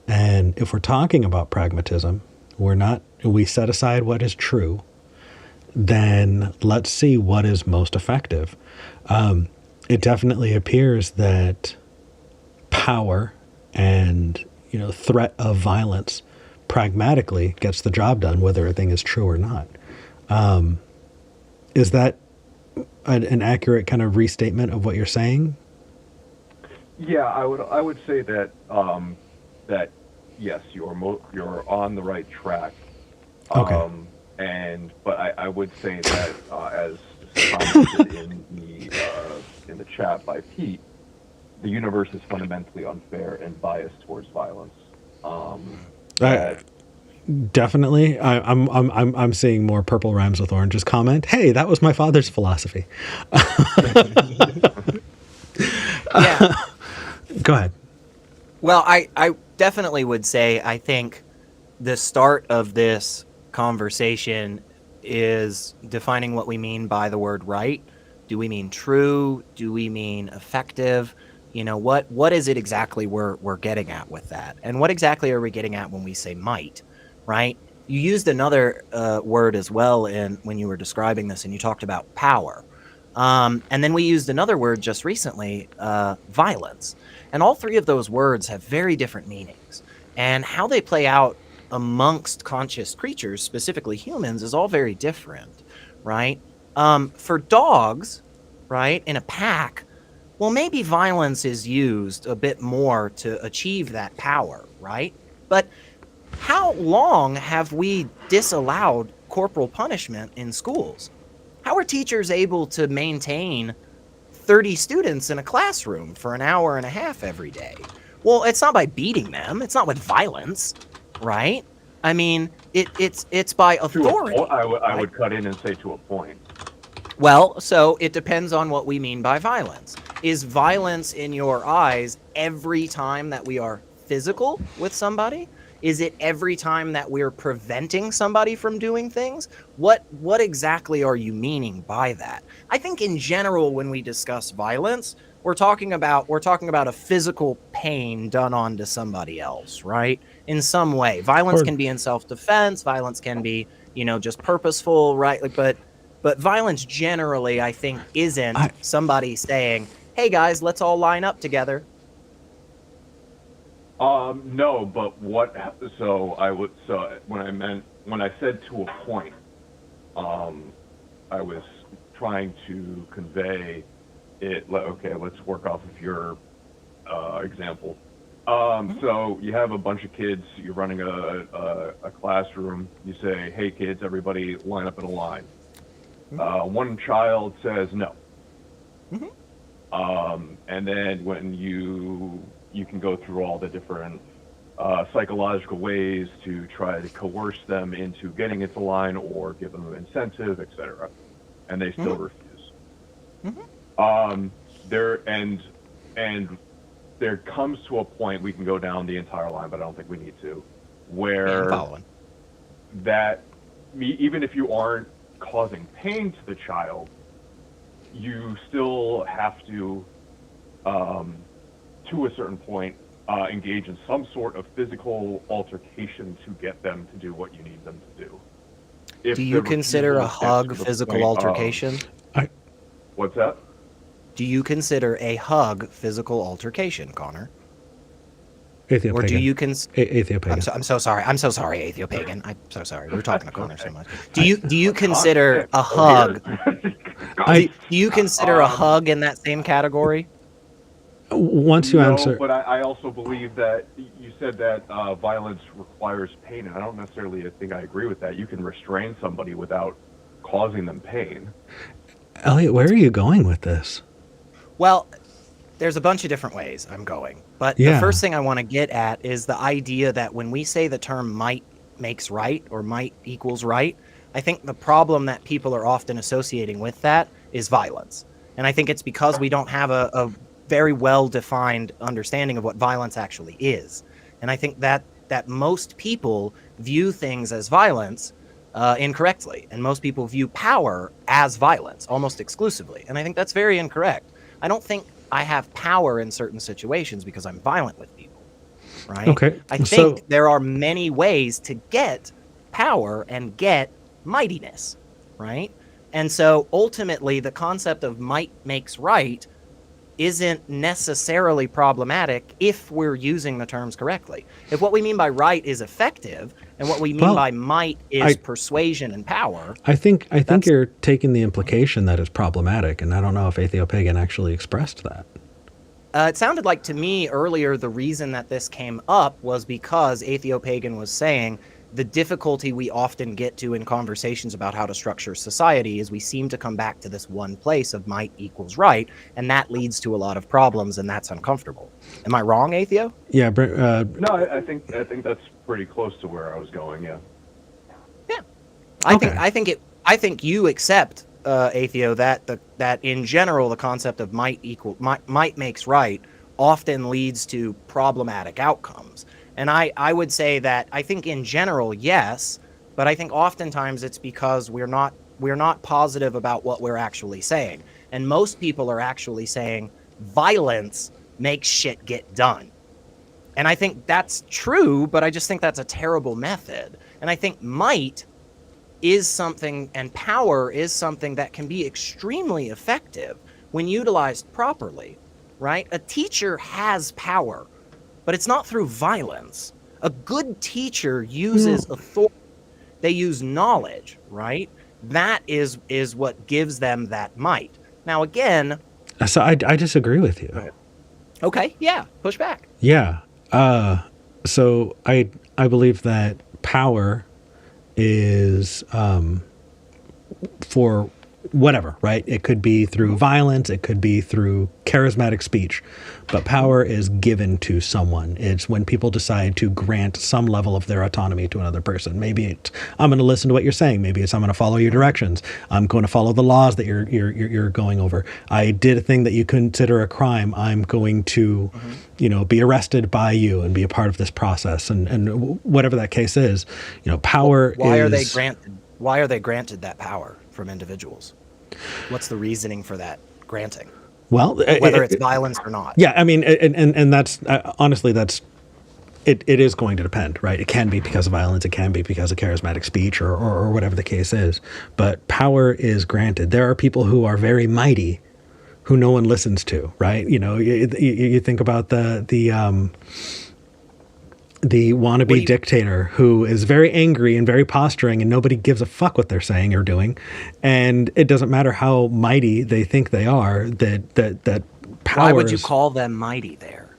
And if we're talking about pragmatism, we set aside what is true, then let's see what is most effective. It definitely appears that power and, threat of violence pragmatically gets the job done, whether a thing is true or not. Is that an accurate kind of restatement of what you're saying? Yeah, I would say that that yes, you're on the right track. Okay. But I would say that as commented in the chat by Pete, the universe is fundamentally unfair and biased towards violence. Definitely. I'm seeing more purple rhymes with oranges comment. Hey, that was my father's philosophy. Yeah. Go ahead. Well, I definitely would say I think the start of this conversation is defining what we mean by the word right. Do we mean true? Do we mean effective? What is it exactly we're getting at with that? And what exactly are we getting at when we say might, right? You used another word as well when you were describing this, and you talked about power. And then we used another word just recently, violence. And all three of those words have very different meanings. And how they play out amongst conscious creatures, specifically humans, is all very different, right? For dogs, right, in a pack, well, maybe violence is used a bit more to achieve that power, right? But how long have we disallowed corporal punishment in schools? How are teachers able to maintain 30 students in a classroom for an hour and a half every day? Well, it's not by beating them. It's not with violence, right? I mean, it's by authority. I would cut in and say to a point. Well, so it depends on what we mean by violence. Is violence in your eyes every time that we are physical with somebody? Is it every time that we're preventing somebody from doing things? What exactly are you meaning by that? I think in general, when we discuss violence, we're talking about a physical pain done onto somebody else, right? In some way. Violence can be in self-defense, violence can be, just purposeful, right? But violence generally, I think, isn't somebody saying, "Hey guys, let's all line up together." No, but when I said to a point, I was trying to convey it. Okay, let's work off of your example. So you have a bunch of kids, you're running a classroom, you say, "Hey kids, everybody line up in a line." One child says no. And then when you can go through all the different psychological ways to try to coerce them into getting into line or give them an incentive, etc. And they still refuse. There comes to a point, we can go down the entire line, but I don't think we need to, where that even if you aren't causing pain to the child, you still have to a certain point, engage in some sort of physical altercation to get them to do what you need them to do. Do you consider a hug physical altercation? What's that? Do you consider a hug physical altercation, Connor? Atheopagan. Or do you Atheopagan. I'm so sorry, Atheopagan. I'm so sorry. We're talking to Connor so much. Do you consider a hug? Do you consider a hug in that same category? Once you answer, but I also believe that you said that violence requires pain, and I don't necessarily think I agree with that. You can restrain somebody without causing them pain. Elliot, where are you going with this? Well, there's a bunch of different ways I'm going, but the first thing I want to get at is the idea that when we say the term might makes right or might equals right, I think the problem that people are often associating with that is violence. And I think it's because we don't have a very well-defined understanding of what violence actually is. And I think that most people view things as violence incorrectly. And most people view power as violence almost exclusively. And I think that's very incorrect. I don't think I have power in certain situations because I'm violent with people, right? Okay. I think there are many ways to get power and get mightiness, right? And so ultimately the concept of might makes right isn't necessarily problematic if we're using the terms correctly. If what we mean by right is effective and what we mean by might is persuasion and power. I think you're taking the implication that it's problematic, and I don't know if Atheopagan actually expressed that. It sounded like to me earlier the reason that this came up was because Atheopagan was saying the difficulty we often get to in conversations about how to structure society is we seem to come back to this one place of might equals right, and that leads to a lot of problems, and that's uncomfortable. Am I wrong, Atheo? Yeah. No, I think that's pretty close to where I was going. Yeah. Yeah. I think you accept, Atheo, that in general the concept of might makes right often leads to problematic outcomes. And I would say that I think in general, yes, but I think oftentimes it's because we're not positive about what we're actually saying. And most people are actually saying violence makes shit get done. And I think that's true, but I just think that's a terrible method. And I think might is something, and power is something that can be extremely effective when utilized properly, right? A teacher has power, but it's not through violence. A good teacher uses authority. They use knowledge, right? That is what gives them that might. Now, again... So I disagree with you. Okay, yeah, push back. Yeah. So I believe that power is for whatever, right? It could be through violence, it could be through charismatic speech, but power is given to someone. It's when people decide to grant some level of their autonomy to another person. Maybe it's, I'm going to listen to what you're saying. Maybe it's, I'm going to follow your directions. I'm going to follow the laws that you're going over. I did a thing that you consider a crime. I'm going to, be arrested by you and be a part of this process. And whatever that case is, power Why are they granted that power from individuals? What's the reasoning for that granting? Well, whether it's violence or not. Yeah, I mean, and that's honestly, it is going to depend, right? It can be because of violence, it can be because of charismatic speech, or whatever the case is. But power is granted. There are people who are very mighty, who no one listens to, right? You think about the wannabe dictator who is very angry and very posturing, and nobody gives a fuck what they're saying or doing, and it doesn't matter how mighty they think they are. That power. Why would you call them mighty there?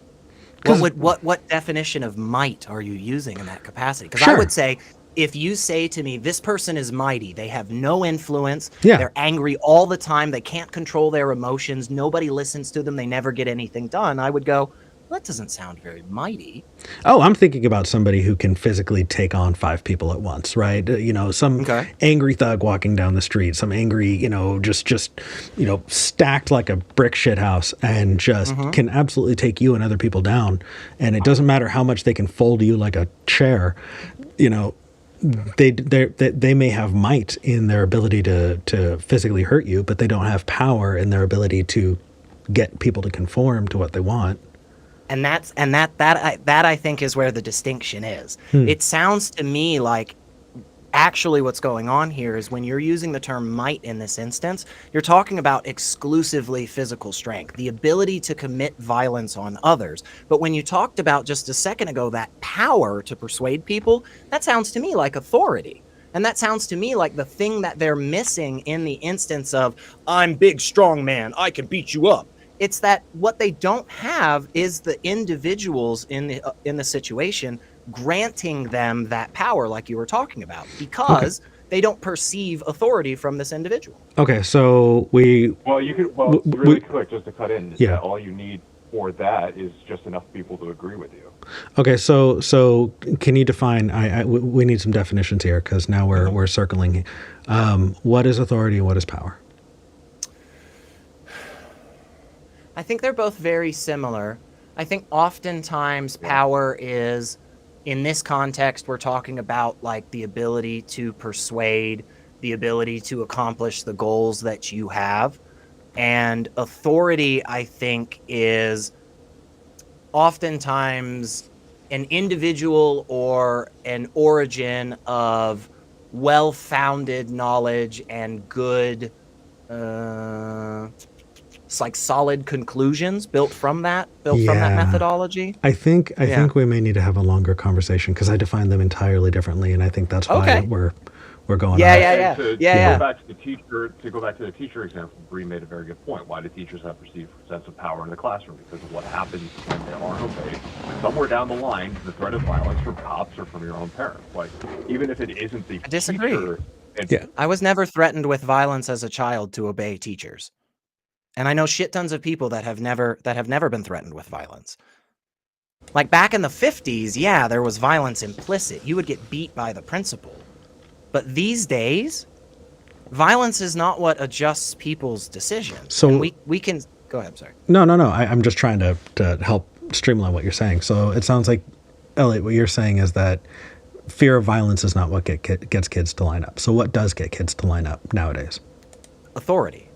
What definition of might are you using in that capacity? Because I would say, if you say to me, this person is mighty, they have no influence, they're angry all the time, they can't control their emotions, nobody listens to them, they never get anything done, I would go, that doesn't sound very mighty. Oh, I'm thinking about somebody who can physically take on 5 people at once, right? Some angry thug walking down the street, some angry, just stacked like a brick shithouse, and just can absolutely take you and other people down. And it doesn't matter how much they can fold you like a chair. They may have might in their ability to physically hurt you, but they don't have power in their ability to get people to conform to what they want. And that I think is where the distinction is. It sounds to me like actually what's going on here is when you're using the term might in this instance, you're talking about exclusively physical strength, the ability to commit violence on others. But when you talked about just a second ago that power to persuade people, that sounds to me like authority. And that sounds to me like the thing that they're missing in the instance of, I'm big, strong man, I can beat you up. It's that what they don't have is the individuals in the situation granting them that power, like you were talking about, because they don't perceive authority from this individual. Okay, so really quick, just to cut in, is that all you need for that is just enough people to agree with you. Okay, so can you define? We need some definitions here because now we're circling. What is authority and what is power? I think they're both very similar. I think oftentimes power is, in this context, we're talking about like the ability to persuade, the ability to accomplish the goals that you have. And authority, I think, is oftentimes an individual or an origin of well-founded knowledge and good, it's like solid conclusions built from that methodology. I think we may need to have a longer conversation because I define them entirely differently, and I think that's why we're going. Yeah. To go back to the teacher example, Bree made a very good point. Why do teachers have perceived sense of power in the classroom? Because of what happens when they aren't obeyed. Somewhere down the line, the threat of violence from cops or from your own parents. Like, even if it isn't the I disagree. teacher. I was never threatened with violence as a child to obey teachers. And I know shit tons of people that have never been threatened with violence. Like back in the 50s, yeah, there was violence implicit. You would get beat by the principal. But these days, violence is not what adjusts people's decisions. So and we can go ahead. I'm sorry. No. I'm just trying to help streamline what you're saying. So it sounds like, Elliot, what you're saying is that fear of violence is not what gets kids to line up. So what does get kids to line up nowadays? Authority.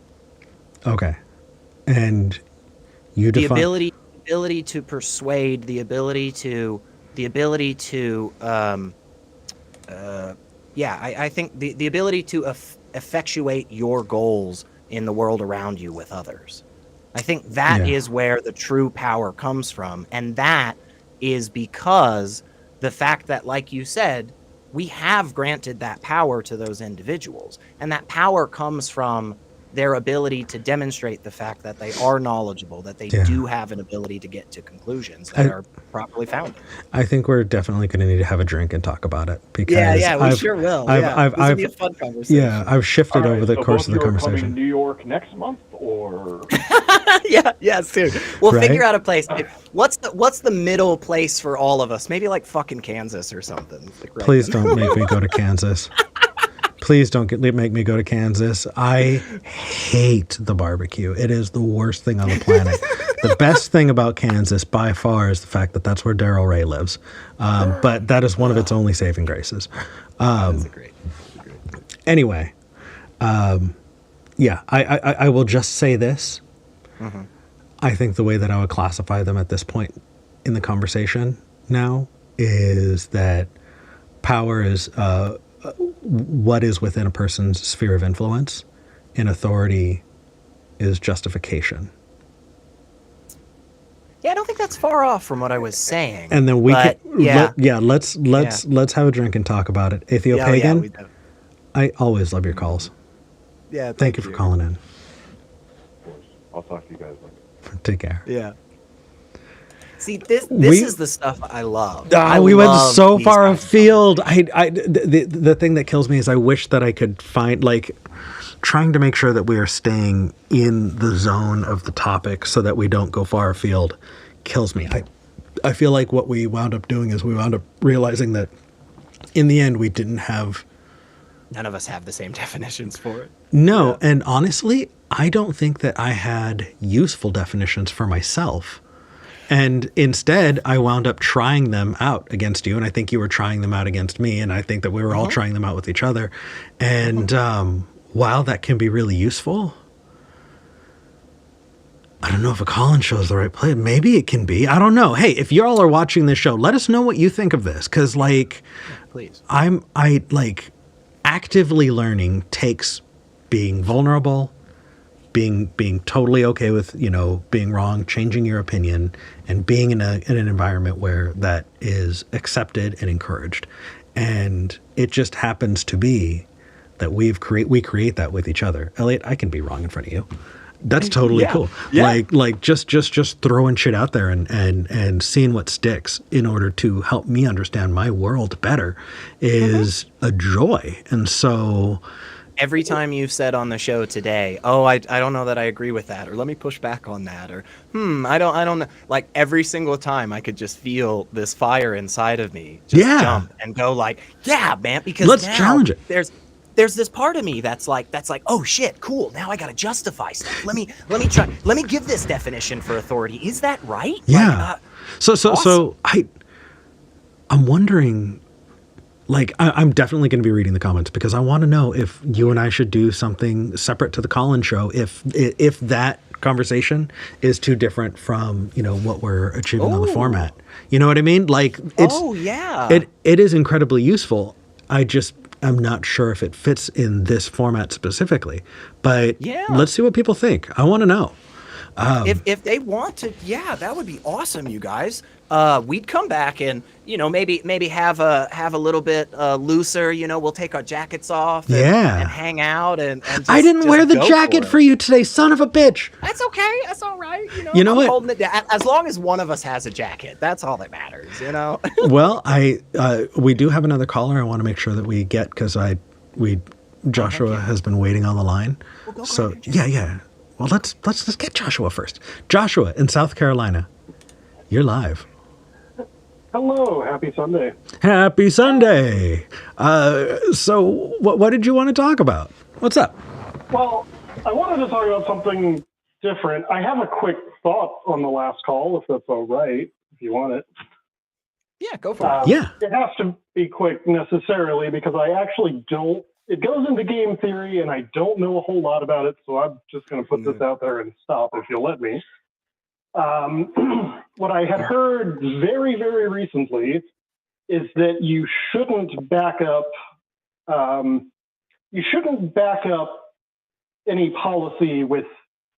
Okay. And you define the ability to persuade, the ability to I think the ability to effectuate your goals in the world around you with others. I think that is where the true power comes from. And that is because the fact that, like you said, we have granted that power to those individuals. And that power comes from their ability to demonstrate the fact that they are knowledgeable, that they do have an ability to get to conclusions that are properly founded. I think we're definitely going to need to have a drink and talk about it because we sure will. This will be a fun conversation. Yeah, I've shifted over the course of the conversation. Coming to New York next month, or yeah, soon. We'll figure out a place. What's the middle place for all of us? Maybe like fucking Kansas or something. Like Please don't make me go to Kansas. Please don't make me go to Kansas. I hate the barbecue. It is the worst thing on the planet. The best thing about Kansas by far is the fact that that's where Daryl Ray lives. But that is one of its only saving graces. That's great. Anyway, I will just say this. Mm-hmm. I think the way that I would classify them at this point in the conversation now is that power is what is within a person's sphere of influence, and authority is justification. Yeah, I don't think that's far off from what I was saying. And then let's have a drink and talk about it. Atheopagan, we do. I always love your calls. Yeah, thank you for calling in. Of course. I'll talk to you guys later. Take care. Yeah. See, this is the stuff I love. We went so far afield. The thing that kills me is I wish that I could find, like, trying to make sure that we are staying in the zone of the topic so that we don't go far afield kills me. I feel like what we wound up doing is we wound up realizing that in the end we didn't have... None of us have the same definitions for it. No, yeah. And honestly, I don't think that I had useful definitions for myself. And instead, I wound up trying them out against you, and I think you were trying them out against me, and I think that we were all trying them out with each other. And while that can be really useful, I don't know if a call-in show is the right place. Maybe it can be. I don't know. Hey, if you all are watching this show, let us know what you think of this, because please. I actively learning takes being vulnerable, being totally okay with, being wrong, changing your opinion, and being in an environment where that is accepted and encouraged. And it just happens to be that we create that with each other. Elliot, I can be wrong in front of you. That's totally cool. Yeah. Like just throwing shit out there and seeing what sticks in order to help me understand my world better is a joy. And so every time you've said on the show today, oh, I don't know that I agree with that, or let me push back on that, or I don't know. Like every single time I could just feel this fire inside of me just jump and go like, yeah, man, because let's now challenge it. There's this part of me that's like, oh shit, cool. Now I gotta justify stuff. Let me give this definition for authority. Is that right? Yeah. Like, so I'm wondering, like, I'm definitely going to be reading the comments because I want to know if you and I should do something separate to the call-in show if that conversation is too different from, what we're achieving on the format. You know what I mean? Like, it is incredibly useful. I'm not sure if it fits in this format specifically, but let's see what people think. I want to know. If they want to, that would be awesome, you guys. We'd come back and maybe have a little bit looser. We'll take our jackets off and hang out and just, I didn't wear the jacket for you today, son of a bitch. That's okay. That's all right. You know I'm what? Holding it down. As long as one of us has a jacket, that's all that matters. Well, we do have another caller. I want to make sure that we get because Joshua has been waiting on the line. Well, so yeah. Well, let's get Joshua first. Joshua in South Carolina, you're live. Hello, happy Sunday. Happy Sunday. So what did you want to talk about? What's up? Well, I wanted to talk about something different. I have a quick thought on the last call, if that's all right, if you want it. Yeah, go for it. Yeah. It has to be quick necessarily because I actually don't. It goes into game theory, and I don't know a whole lot about it, so I'm just going to put this out there and stop if you'll let me. What I had heard very, very recently is that you shouldn't back up. You shouldn't back up any policy with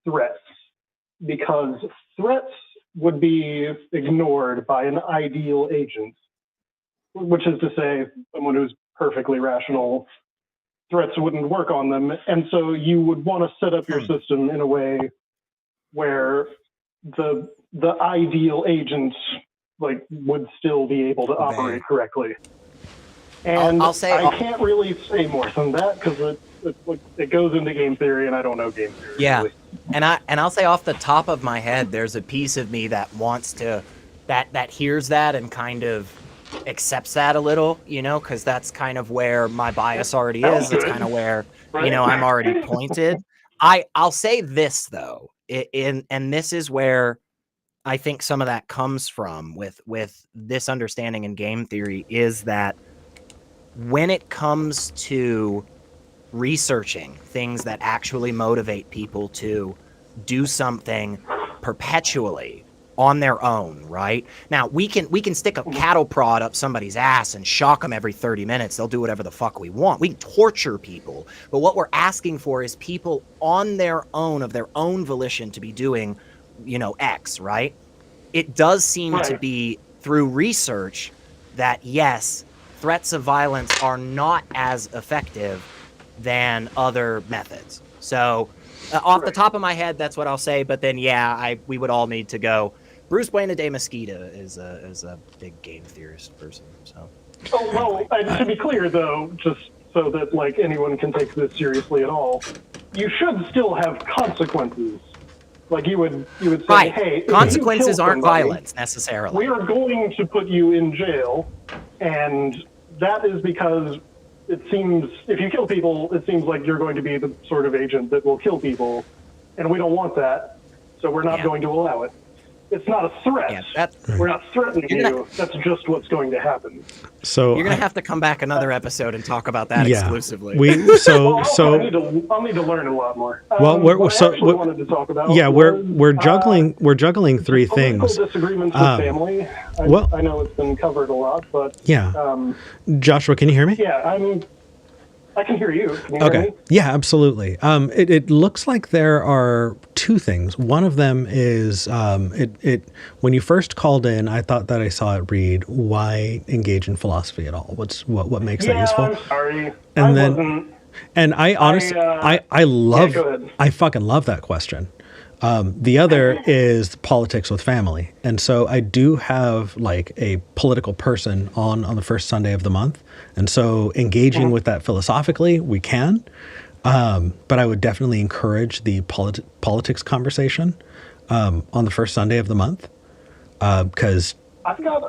threats because threats would be ignored by an ideal agent, which is to say, someone who's perfectly rational. Threats wouldn't work on them, and so you would want to set up your system in a way where the ideal agent would still be able to operate correctly. And I'll say I can't really say more than that because it goes into game theory, and I don't know game theory. Yeah, really. and I'll say off the top of my head, there's a piece of me that wants to that hears that and kind of accepts that a little, because that's kind of where my bias already is. That's kind of where, I'm already pointed. I'll say this though, and this is where I think some of that comes from with this understanding in game theory is that when it comes to researching things that actually motivate people to do something perpetually on their own, right? Now, we can stick a cattle prod up somebody's ass and shock them every 30 minutes. They'll do whatever the fuck we want. We can torture people. But what we're asking for is people on their own, of their own volition, to be doing, X, right? It does seem to be through research that, yes, threats of violence are not as effective than other methods. So off the top of my head, that's what I'll say. But then, we would all need to go. Bruce Buena de Mesquita is a big game theorist person. So. Oh, well, to be clear, though, just so that anyone can take this seriously at all, you should still have consequences. You would say, hey, consequences aren't violence necessarily. We are going to put you in jail, and that is because it seems if you kill people, it seems like you're going to be the sort of agent that will kill people, and we don't want that, so we're not going to allow it. It's not a threat. We're not threatening you. That's just what's going to happen. So you're gonna have to come back another episode and talk about that exclusively. I'll need to learn a lot more. Wanted to talk about. Yeah, we're juggling three things. Disagreements with family. I know it's been covered a lot, but Joshua, can you hear me? Yeah, I can hear you. Can you hear me? Yeah, absolutely. It looks like there are two things. One of them is when you first called in, I thought that I saw it read, "Why engage in philosophy at all? What makes that useful?" I'm sorry. And I honestly, I fucking love that question. The other is politics with family. And so I do have a political person on the first Sunday of the month. And so engaging with that philosophically, we can. But I would definitely encourage the politics conversation on the first Sunday of the month, because I've got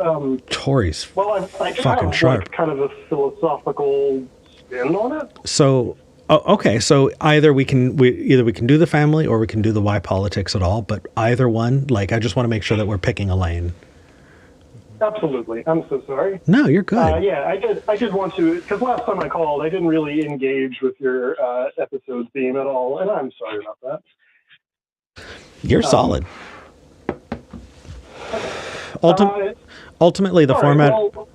Tory's I do fucking have sharp. like kind of a philosophical spin on it. So, okay, so either we can do the family or we can do the why politics at all. But either one, like, I just want to make sure that we're picking a lane. Absolutely. I'm so sorry. No, you're good. Yeah, I did want to, because last time I called, I didn't really engage with your episode theme at all, and I'm sorry about that. You're solid. Okay. Ultimately, the All right, format. well,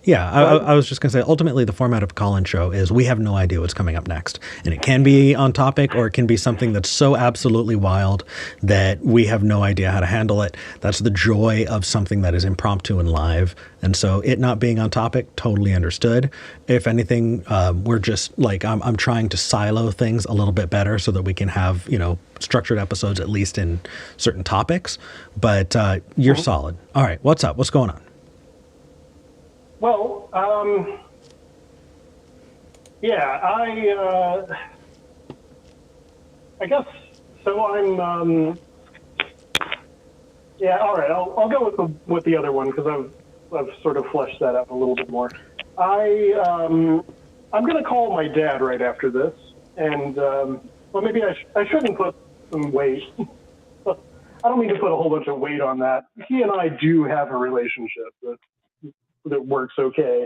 Yeah, I was just going to say, ultimately, the format of a call-in show is we have no idea what's coming up next. And it can be on topic, or it can be something that's so absolutely wild that we have no idea how to handle it. That's the joy of something that is impromptu and live. And so it not being on topic, totally understood. If anything, we're just like, I'm trying to silo things a little bit better so that we can have, structured episodes, at least in certain topics. But you're solid. All right, what's up? What's going on? Well, yeah, I guess so. Yeah, all right. I'll go with the other one because I've sort of fleshed that out a little bit more. I'm gonna call my dad right after this, and well, maybe I shouldn't put some weight. I don't mean to put a whole bunch of weight on that. He and I do have a relationship that works okay.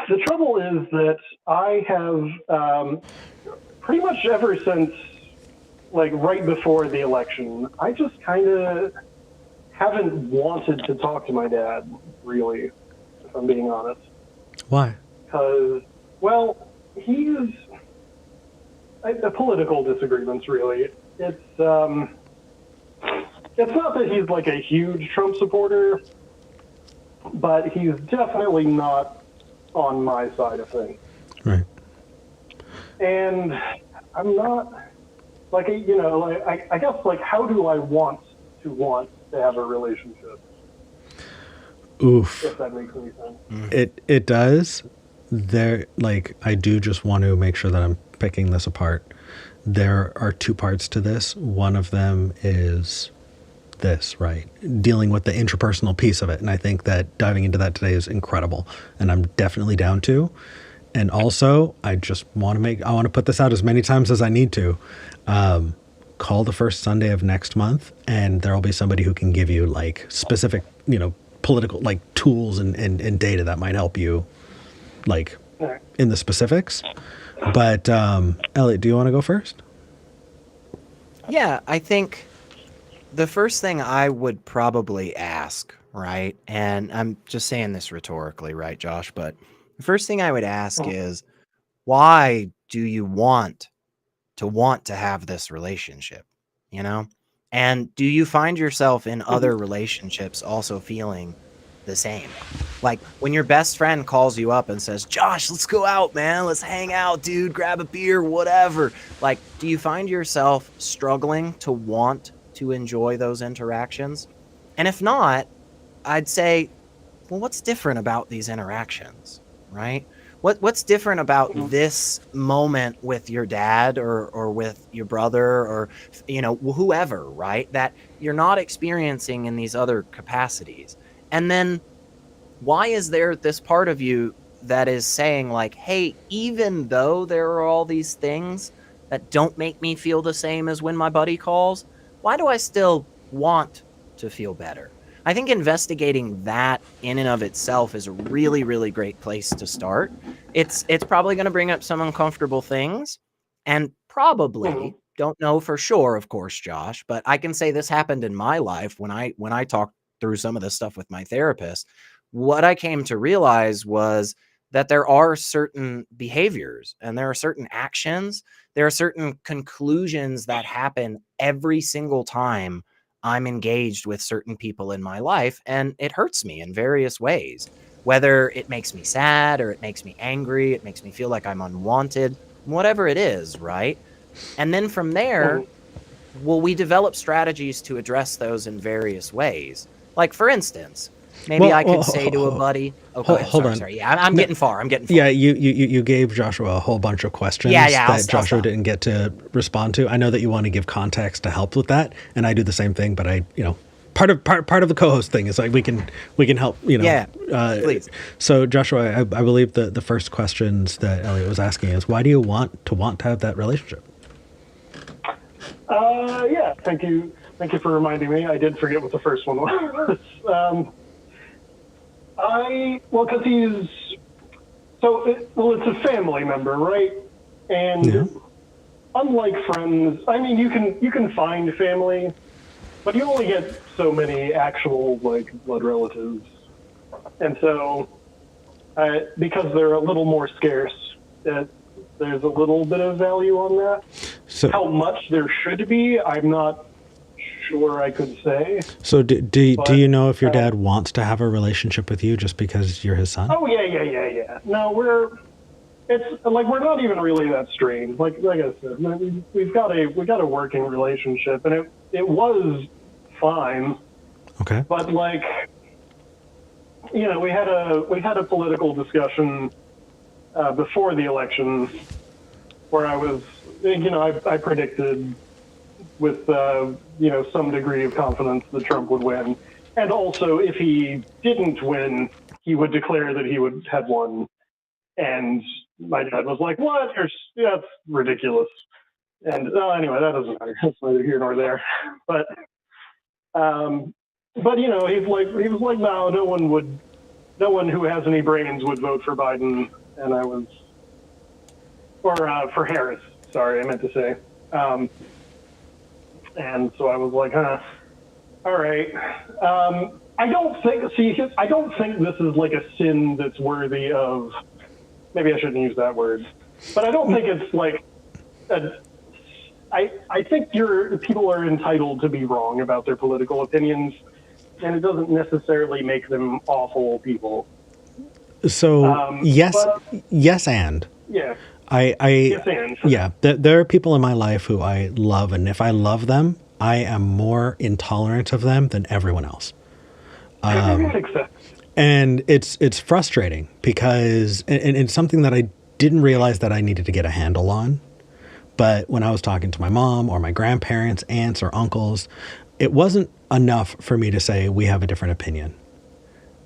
The trouble is that I have pretty much ever since, like, right before the election, I just kind of haven't wanted to talk to my dad, really, if I'm being honest. Why? Because, well, he's the political disagreements, really. It's not that he's like a huge Trump supporter, but he's definitely not on my side of things. Right. And I'm not, like, I guess, like, how do I want to have a relationship? Oof. If that makes any sense. It does. I do just want to make sure that I'm picking this apart. There are two parts to this. One of them is this, right? Dealing with the interpersonal piece of it. And I think that diving into that today is incredible. And I'm definitely down to. And also, I want to put this out as many times as I need to. Call the first Sunday of next month, and there'll be somebody who can give you, like, specific, political, like, tools and data that might help you, like, in the specifics. But, Elliot, do you want to go first? Yeah, I think the first thing I would probably ask, right, and I'm just saying this rhetorically, right, Josh, but the first thing I would ask is, why do you want to have this relationship, And do you find yourself in other relationships also feeling the same? Like, when your best friend calls you up and says, Josh, let's go out, man. Let's hang out, dude. Grab a beer, whatever. Like, do you find yourself struggling to want to enjoy those interactions? And if not, I'd say, well, what's different about these interactions, right? What's different about this moment with your dad or with your brother or, whoever, right? That you're not experiencing in these other capacities. And then why is there this part of you that is saying, like, hey, even though there are all these things that don't make me feel the same as when my buddy calls, why do I still want to feel better? I think investigating that in and of itself is a really, really great place to start. It's probably going to bring up some uncomfortable things, and probably, don't know for sure, of course, Josh, but I can say this happened in my life when I talked through some of this stuff with my therapist. What I came to realize was that there are certain behaviors and there are certain actions, there are certain conclusions that happen every single time I'm engaged with certain people in my life, and it hurts me in various ways, whether it makes me sad or it makes me angry, it makes me feel like I'm unwanted, whatever it is, right? And then from there, we develop strategies to address those in various ways. Like, for instance, maybe I could say to a buddy. Oh, go ahead. Hold on. Sorry. Yeah, I'm getting far. I'm getting far. Yeah, you gave Joshua a whole bunch of questions that Joshua didn't get to respond to. I know that you want to give context to help with that, and I do the same thing. But part of the co-host thing is like we can help. Yeah, please. So Joshua, I believe the first questions that Elliot was asking is, why do you want to have that relationship? Yeah, thank you for reminding me. I did forget what the first one was. Because it's a family member, right? And unlike friends, I mean, you can find family, but you only get so many actual like blood relatives, and so because they're a little more scarce, there's a little bit of value on that. So how much there should be, I'm not sure I could say. So do you know if your dad wants to have a relationship with you just because you're his son? Oh yeah. No, we're not even really that strained. Like I said, we've got a working relationship, and it was fine. Okay. But we had a political discussion before the election where I was, I predicted with some degree of confidence that Trump would win, and also if he didn't win, he would declare that he had won. And my dad was like, "What? That's ridiculous." And anyway, that doesn't matter. That's neither here nor there. But he was like, "No, no one who has any brains would vote for Biden." And I was, for Harris. Sorry, I meant to say. And so I was like, all right. I don't think this is like a sin that's worthy of, maybe I shouldn't use that word, but I don't think it's like, I think people are entitled to be wrong about their political opinions, and it doesn't necessarily make them awful people. So yes, and yeah. There are people in my life who I love, and if I love them, I am more intolerant of them than everyone else. And it's frustrating because and it's something that I didn't realize that I needed to get a handle on. But when I was talking to my mom or my grandparents, aunts or uncles, it wasn't enough for me to say we have a different opinion.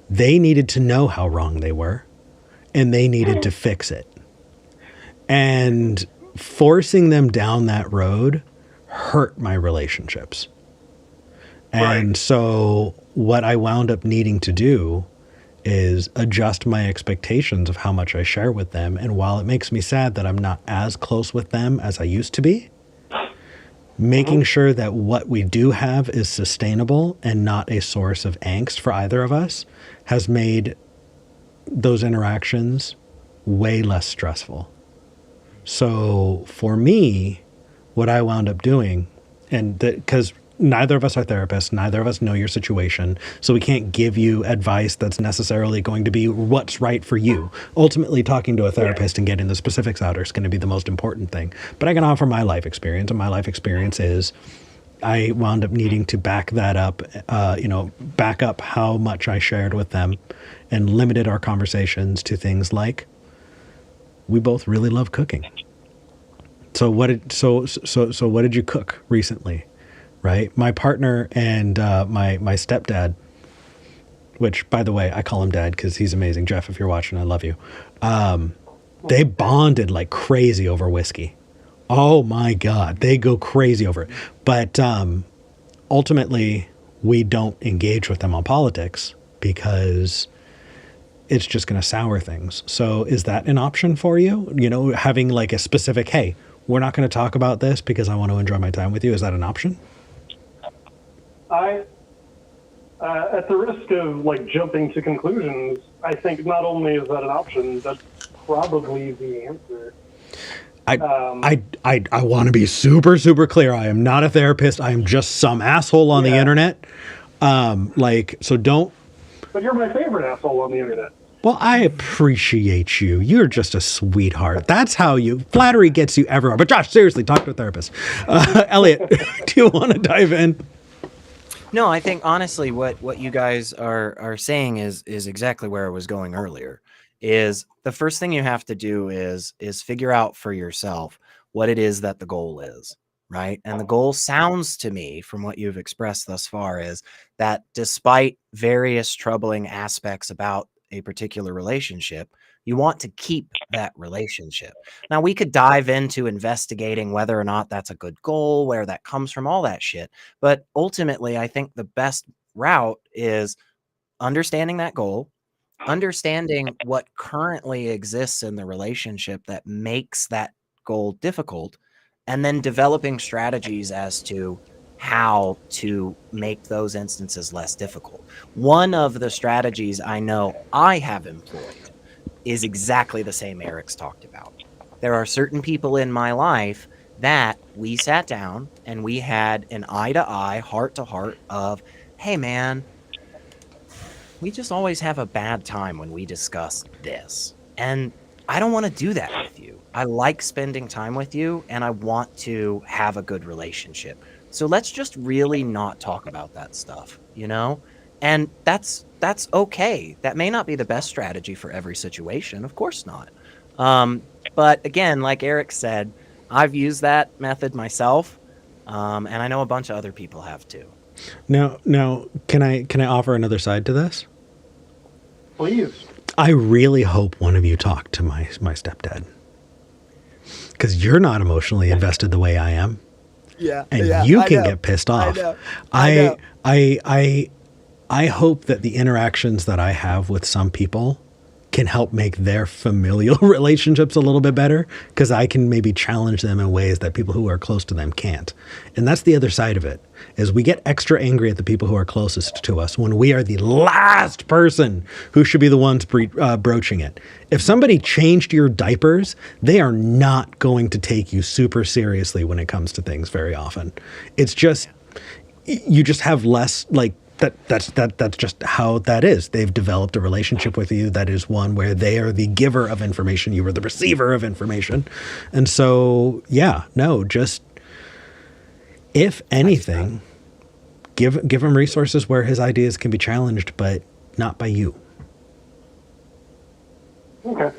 They needed to know how wrong they were, and they needed to fix it. And forcing them down that road hurt my relationships. And so what I wound up needing to do is adjust my expectations of how much I share with them. And while it makes me sad that I'm not as close with them as I used to be, making sure that what we do have is sustainable and not a source of angst for either of us has made those interactions way less stressful. So for me, what I wound up doing, and because neither of us are therapists, neither of us know your situation, so we can't give you advice that's necessarily going to be what's right for you. Ultimately, talking to a therapist and getting the specifics out is going to be the most important thing. But I can offer my life experience, and my life experience is I wound up needing to back that up, back up how much I shared with them, and limited our conversations to things like, we both really love cooking. So what did you cook recently? Right? My partner and my stepdad, which, by the way, I call him Dad because he's amazing. Jeff, if you're watching, I love you. They bonded like crazy over whiskey. Oh my God, they go crazy over it. But ultimately, we don't engage with them on politics because it's just going to sour things. So is that an option for you? Having like a specific, hey, we're not going to talk about this because I want to enjoy my time with you. Is that an option? At the risk of like jumping to conclusions, I think not only is that an option, that's probably the answer. I want to be super, super clear. I am not a therapist. I am just some asshole on the internet. So don't. But you're my favorite asshole on the internet. Well, I appreciate you. You're just a sweetheart. That's how flattery gets you everywhere. But Josh, seriously, talk to a therapist. Elliot, do you want to dive in? No, I think honestly what you guys are saying is exactly where I was going earlier. Is the first thing you have to do is figure out for yourself what it is that the goal is, right? And the goal sounds to me from what you've expressed thus far is that despite various troubling aspects about a particular relationship, you want to keep that relationship. Now, we could dive into investigating whether or not that's a good goal, where that comes from, all that shit. But ultimately, I think the best route is understanding that goal, understanding what currently exists in the relationship that makes that goal difficult, and then developing strategies as to how to make those instances less difficult. One of the strategies I know I have employed is exactly the same Eric's talked about. There are certain people in my life that we sat down and we had an eye to eye, heart to heart of, hey man, we just always have a bad time when we discuss this. And I don't want to do that with you. I like spending time with you and I want to have a good relationship. So let's just really not talk about that stuff, you know? And that's okay. That may not be the best strategy for every situation. Of course not. But again, like Eric said, I've used that method myself. And I know a bunch of other people have too. Now, can I offer another side to this? Please. I really hope one of you talk to my stepdad, because you're not emotionally invested the way I am. Yeah, and you can get pissed off. I hope that the interactions that I have with some people can help make their familial relationships a little bit better, because I can maybe challenge them in ways that people who are close to them can't. And that's the other side of it, is we get extra angry at the people who are closest to us when we are the last person who should be the ones broaching it. If somebody changed your diapers, they are not going to take you super seriously when it comes to things very often. It's just, you just have less, like, that's just how that is. They've developed a relationship with you that is one where they are the giver of information, you are the receiver of information. And so, just, if anything, give him resources where his ideas can be challenged, but not by you. Okay.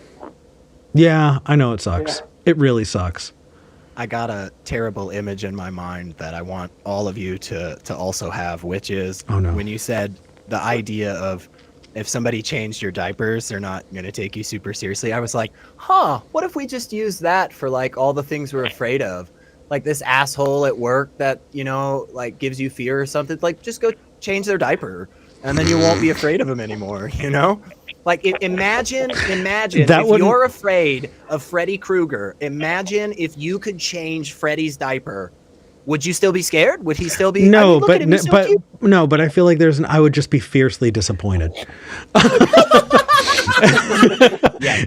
Yeah, I know it sucks. Yeah. It really sucks. I got a terrible image in my mind that I want all of you to also have, which is when you said the idea of if somebody changed your diapers, they're not going to take you super seriously. I was like, what if we just use that for like all the things we're afraid of? Like this asshole at work that, like gives you fear or something. Like just go change their diaper and then you won't be afraid of them anymore, Like imagine if you're afraid of Freddy Krueger, imagine if you could change Freddy's diaper. Would you still be scared? Would he still be? No, but I feel like I would just be fiercely disappointed. Yeah,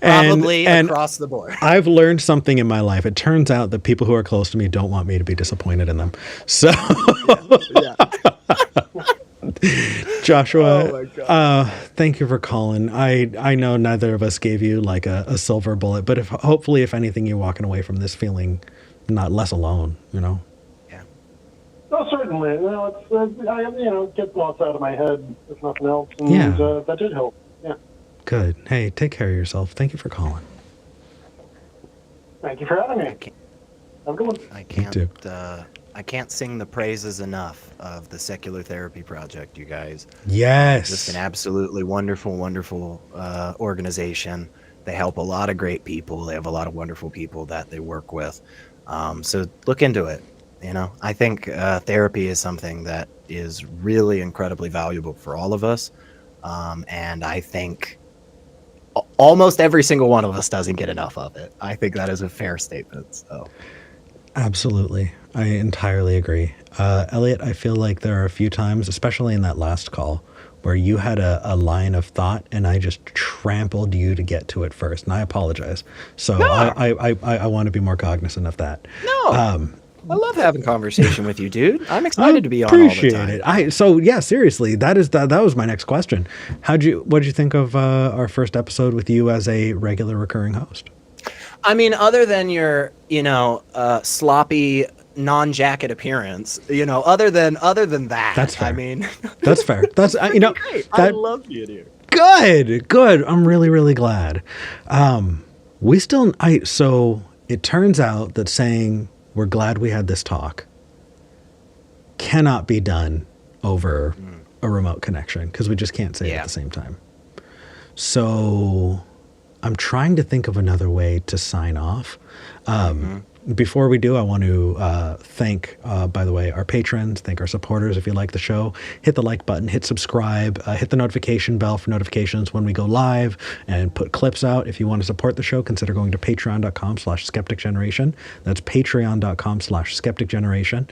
probably across the board. I've learned something in my life. It turns out that people who are close to me don't want me to be disappointed in them. So yeah. Joshua, thank you for calling. I know neither of us gave you like a silver bullet, but hopefully if anything, you're walking away from this feeling not less alone, Yeah. Oh, certainly. Well, it's get thoughts out of my head, if nothing else. And that did help. Yeah. Good. Hey, take care of yourself. Thank you for calling. Thank you for having me. Have a good one. I can't sing the praises enough of the Secular Therapy Project, you guys. Yes. Just an absolutely wonderful, wonderful organization. They help a lot of great people. They have a lot of wonderful people that they work with. So look into it. I think therapy is something that is really incredibly valuable for all of us. And I think almost every single one of us doesn't get enough of it. I think that is a fair statement. So. Absolutely. I entirely agree. Elliot, I feel like there are a few times, especially in that last call, where you had a line of thought and I just trampled you to get to it first. And I apologize. So no. I want to be more cognizant of that. No. I love having conversation with you, dude. I'm excited to be on all the time. Appreciate it. Seriously, that was my next question. What did you think of our first episode with you as a regular recurring host? I mean, other than your, sloppy non-jacket appearance. You know, other than that, That's fair. I mean, That's fair. That's you know, great. I love being here. good. I'm really, really glad. So it turns out that saying we're glad we had this talk cannot be done over a remote connection because we just can't say it at the same time. So I'm trying to think of another way to sign off. Before we do, I want to thank, by the way, our patrons, thank our supporters. If you like the show, hit the like button, hit subscribe, hit the notification bell for notifications when we go live and put clips out. If you want to support the show, consider going to patreon.com/skepticgeneration. That's patreon.com/skepticgeneration.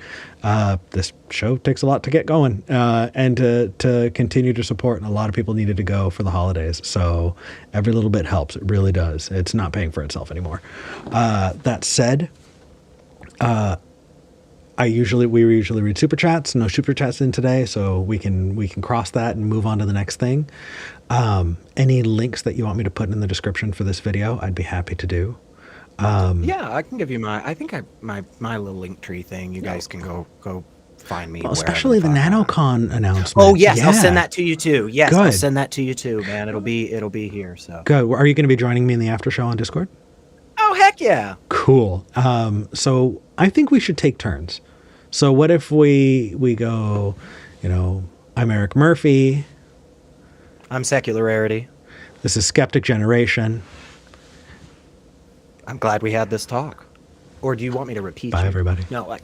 This show takes a lot to get going and to continue to support. And a lot of people needed to go for the holidays. So every little bit helps. It really does. It's not paying for itself anymore. That said, we usually read super chats. No super chats in today, so we can cross that and move on to the next thing. Any links that you want me to put in the description for this video, I'd be happy to do. Yeah, I can give you my little link tree thing. You guys can go find me. Well, especially the NanoCon announcement. Oh yes, yeah. I'll send that to you too. Yes, Good. I'll send that to you too, man. It'll be here. So Good. Are you going to be joining me in the after show on Discord? Oh heck yeah! Cool. So I think we should take turns. So what if we go, you know, I'm Eric Murphy. I'm Secular Rarity. This is Skeptic Generation. I'm glad we had this talk. Or do you want me to repeat? Bye, everybody. No, like.